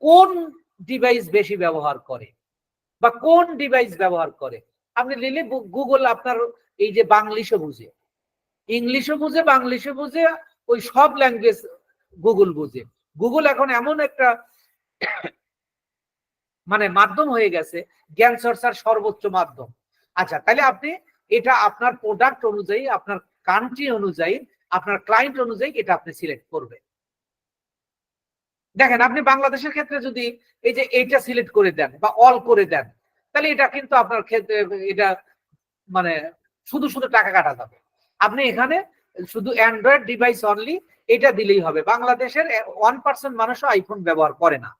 Speaker 1: কোন ডিভাইস বেশি ব্যবহার করে বা কোন ডিভাইস ব্যবহার করে। আপনি লিখলে গুগল আপনার এই যে বাংলিশও বুঝে, ইংলিশও বুঝে, বাংলিশও বুঝে, ওই সব ল্যাঙ্গুয়েজ গুগল বুঝে। গুগল এখন এমন একটা মানে মাধ্যম হয়ে গেছে, জ্ঞান চর্চার সর্বোচ্চ মাধ্যম। আচ্ছা, তাহলে আপনি এটা আপনার প্রোডাক্ট অনুযায়ী, আপনার কান্ট্রি অনুযায়ী, আপনার ক্লায়েন্ট অনুযায়ী এটা আপনি সিলেক্ট করবেন। দেখেন আপনি বাংলাদেশের ক্ষেত্রে যদি এই যে এইটা সিলেক্ট করে দেন বা অল করে দেন, তাহলে এটা কিন্তু আপনার ক্ষেত্রে এটা মানে শুধু শুধু টাকা কাটা যাবে। আপনি এখানে শুধু অ্যান্ড্রয়েড ডিভাইস অনলি, এটা দিলেই হবে। বাংলাদেশের 1% মানুষও আইফোন ব্যবহার করে না,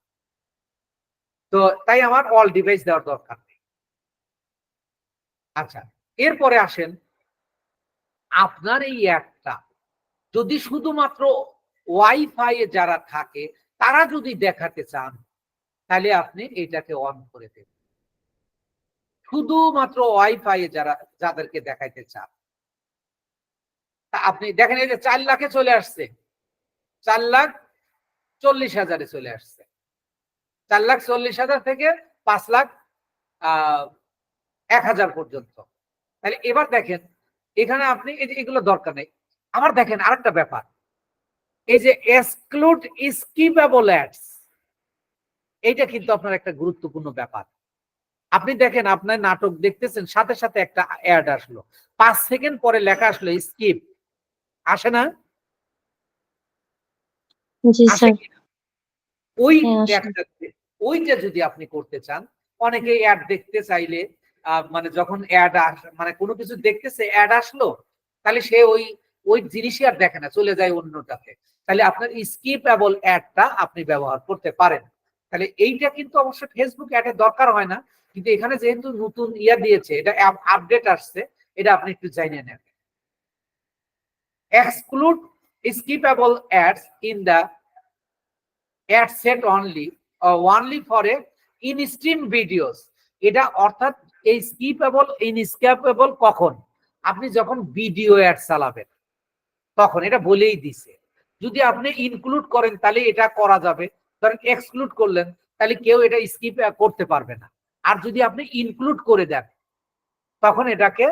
Speaker 1: তো তাই আমার অল ডিভাইস দেওয়ার দরকার নেই। আচ্ছা, এরপরে আসেন, আপনার এই অ্যাডটা যদি শুধুমাত্র ওয়াইফাই এ যারা থাকে তারা যদি দেখাতে চান, তাহলে আপনি এটাকে অন করে দেবেন। শুধুমাত্র ওয়াইফাই এ যাদেরকে দেখাইতে চান, আপনি দেখেন এই যে 4 লাখে চলে আসছে, 4,40,000 চলে আসছে, 4,40,000 থেকে 5,01,000 পর্যন্ত। তাহলে এবার দেখেন এখানে আপনি এগুলো দরকার নেই। আমার দেখেন আরেকটা ব্যাপার, এই যে এক্সক্লুড স্কিপেবল অ্যাডস, এইটা কিন্তু আপনার একটা গুরুত্বপূর্ণ ব্যাপার। আপনি দেখেন আপনার নাটক দেখতেছেন, সাথে সাথে একটা অ্যাড আসলো, 5 সেকেন্ড পরে লেখা আসলো স্কিপ, আসে না?
Speaker 6: জি
Speaker 1: আসে
Speaker 6: স্যার।
Speaker 1: কিনা? ওই
Speaker 6: হ্যাঁ, আসে।
Speaker 1: ওইটা যদি আপনি করতে চান, অনেকে অ্যাড দেখতে চাইলে মানে যখন অ্যাড মানে কোনো কিছু দেখতেছে অ্যাড আসলো, তাহলে সে ওই জিনিসই আর দেখে না, চলে যায় অন্যটাতে। তাহলে আপনার স্কিপেবল অ্যাডটা আপনি ব্যবহার করতে পারেন। তাহলে এইটা কিন্তু অবশ্য ফেসবুক অ্যাডের দরকার হয় না, কিন্তু এখানে যেহেতু নতুন ইয়া দিয়েছে, এটা আপডেট আসছে, এটা আপনি একটু জানিয়ে নেন। Exclude skippable ads in the ad set only for a in stream videos। এটা অর্থাৎ এই স্কিপেবল ইনস্কিপেবল কখন? আপনি যখন ভিডিও অ্যাড চালাবেন তখন, এটা বলেই দিছে। যদি আপনি ইনক্লুড করেন তাহলে এটা করা যাবে, ধরেন এক্সক্লুড করলেন তাহলে কেউ এটা স্কিপ করতে পারবে না। আর যদি আপনি ইনক্লুড করে দেন তখন এটাকে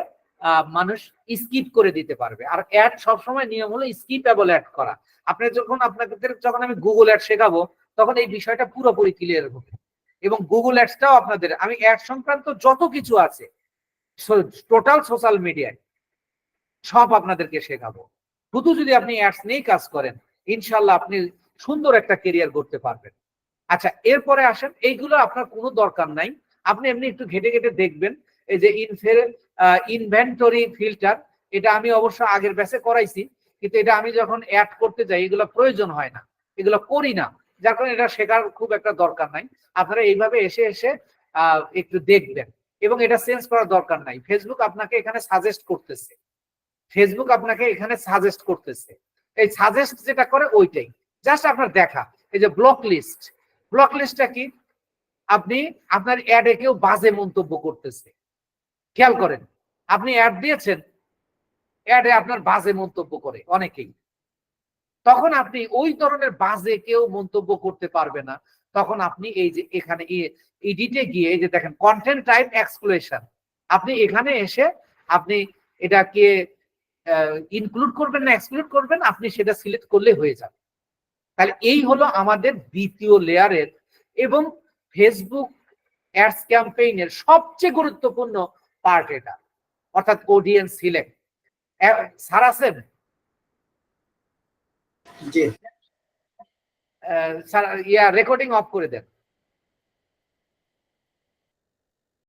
Speaker 1: মানুষ স্কিপ করে দিতে পারবে। আর অ্যাড সবসময় নিয়ম হলো স্কিপেবল অ্যাড করা। আপনি যখন আমি গুগল অ্যাড শেখাবো তখন এই বিষয়টা পুরোপুরি ক্লিয়ার হবে। এবং গুগল অ্যাডসটাও আপনাদের, আমি অ্যাড সংক্রান্ত যত কিছু আছে টোটাল সোশ্যাল মিডিয়ায় সব আপনাদেরকে শেখাবো। শুধু যদি আপনি অ্যাডস নিয়ে কাজ করেন, ইনশাল্লাহ আপনি সুন্দর একটা কেরিয়ার করতে পারবেন। আচ্ছা, এরপরে আসেন, এইগুলো আপনার কোনো দরকার নাই, আপনি এমনি একটু ঘেটে ঘেটে দেখবেন। এই যে ইনভেন্টরি ফিল্টার, এটা আমি অবশ্য আগের ব্যাচে করাইছি, কিন্তু এটা আমি যখন অ্যাড করতে যাই এগুলো প্রয়োজন হয় না, এগুলো করি না, যার কারণে এটা শেখার খুব একটা দরকার নাই। আপনারা এইভাবে এসে এসে একটু দেখবেন, এবং এটা চেঞ্জ করার দরকার নাই। ফেসবুক আপনাকে এখানে সাজেস্ট করতেছে, এই সাজেস্ট যেটা করে ওইটাই জাস্ট আপনার দেখা। এই যে ব্লক লিস্টটা কি? আপনি আপনার অ্যাডে কেউ বাজে মন্তব্য করতেছে, খেয়াল করেন, আপনি অ্যাড দিয়েছেন, অ্যাডে আপনার বাজে মন্তব্য করে অনেকেই, তখন আপনি ওই ধরনের বাজে কেউ মন্তব্য করতে পারবে না। তখন আপনি এই যে এখানে এডিটে গিয়ে এই যে দেখেন কন্টেন্ট টাইপ এক্সক্লুশন, আপনি এখানে এসে আপনি এটাকে ইনক্লুড করবেন না এক্সক্লুড করবেন, আপনি সেটা সিলেক্ট করলে হয়ে যাবে। তাহলে এই হলো আমাদের দ্বিতীয় লেয়ারের এবং ফেসবুক অ্যাডস ক্যাম্পেইনের সবচেয়ে গুরুত্বপূর্ণ পার্ট এটা, অর্থাৎ অডিয়েন্স সিলেক্ট। স্যার আছেন?
Speaker 2: জি
Speaker 1: স্যার রেকর্ডিং অফ করে দেন।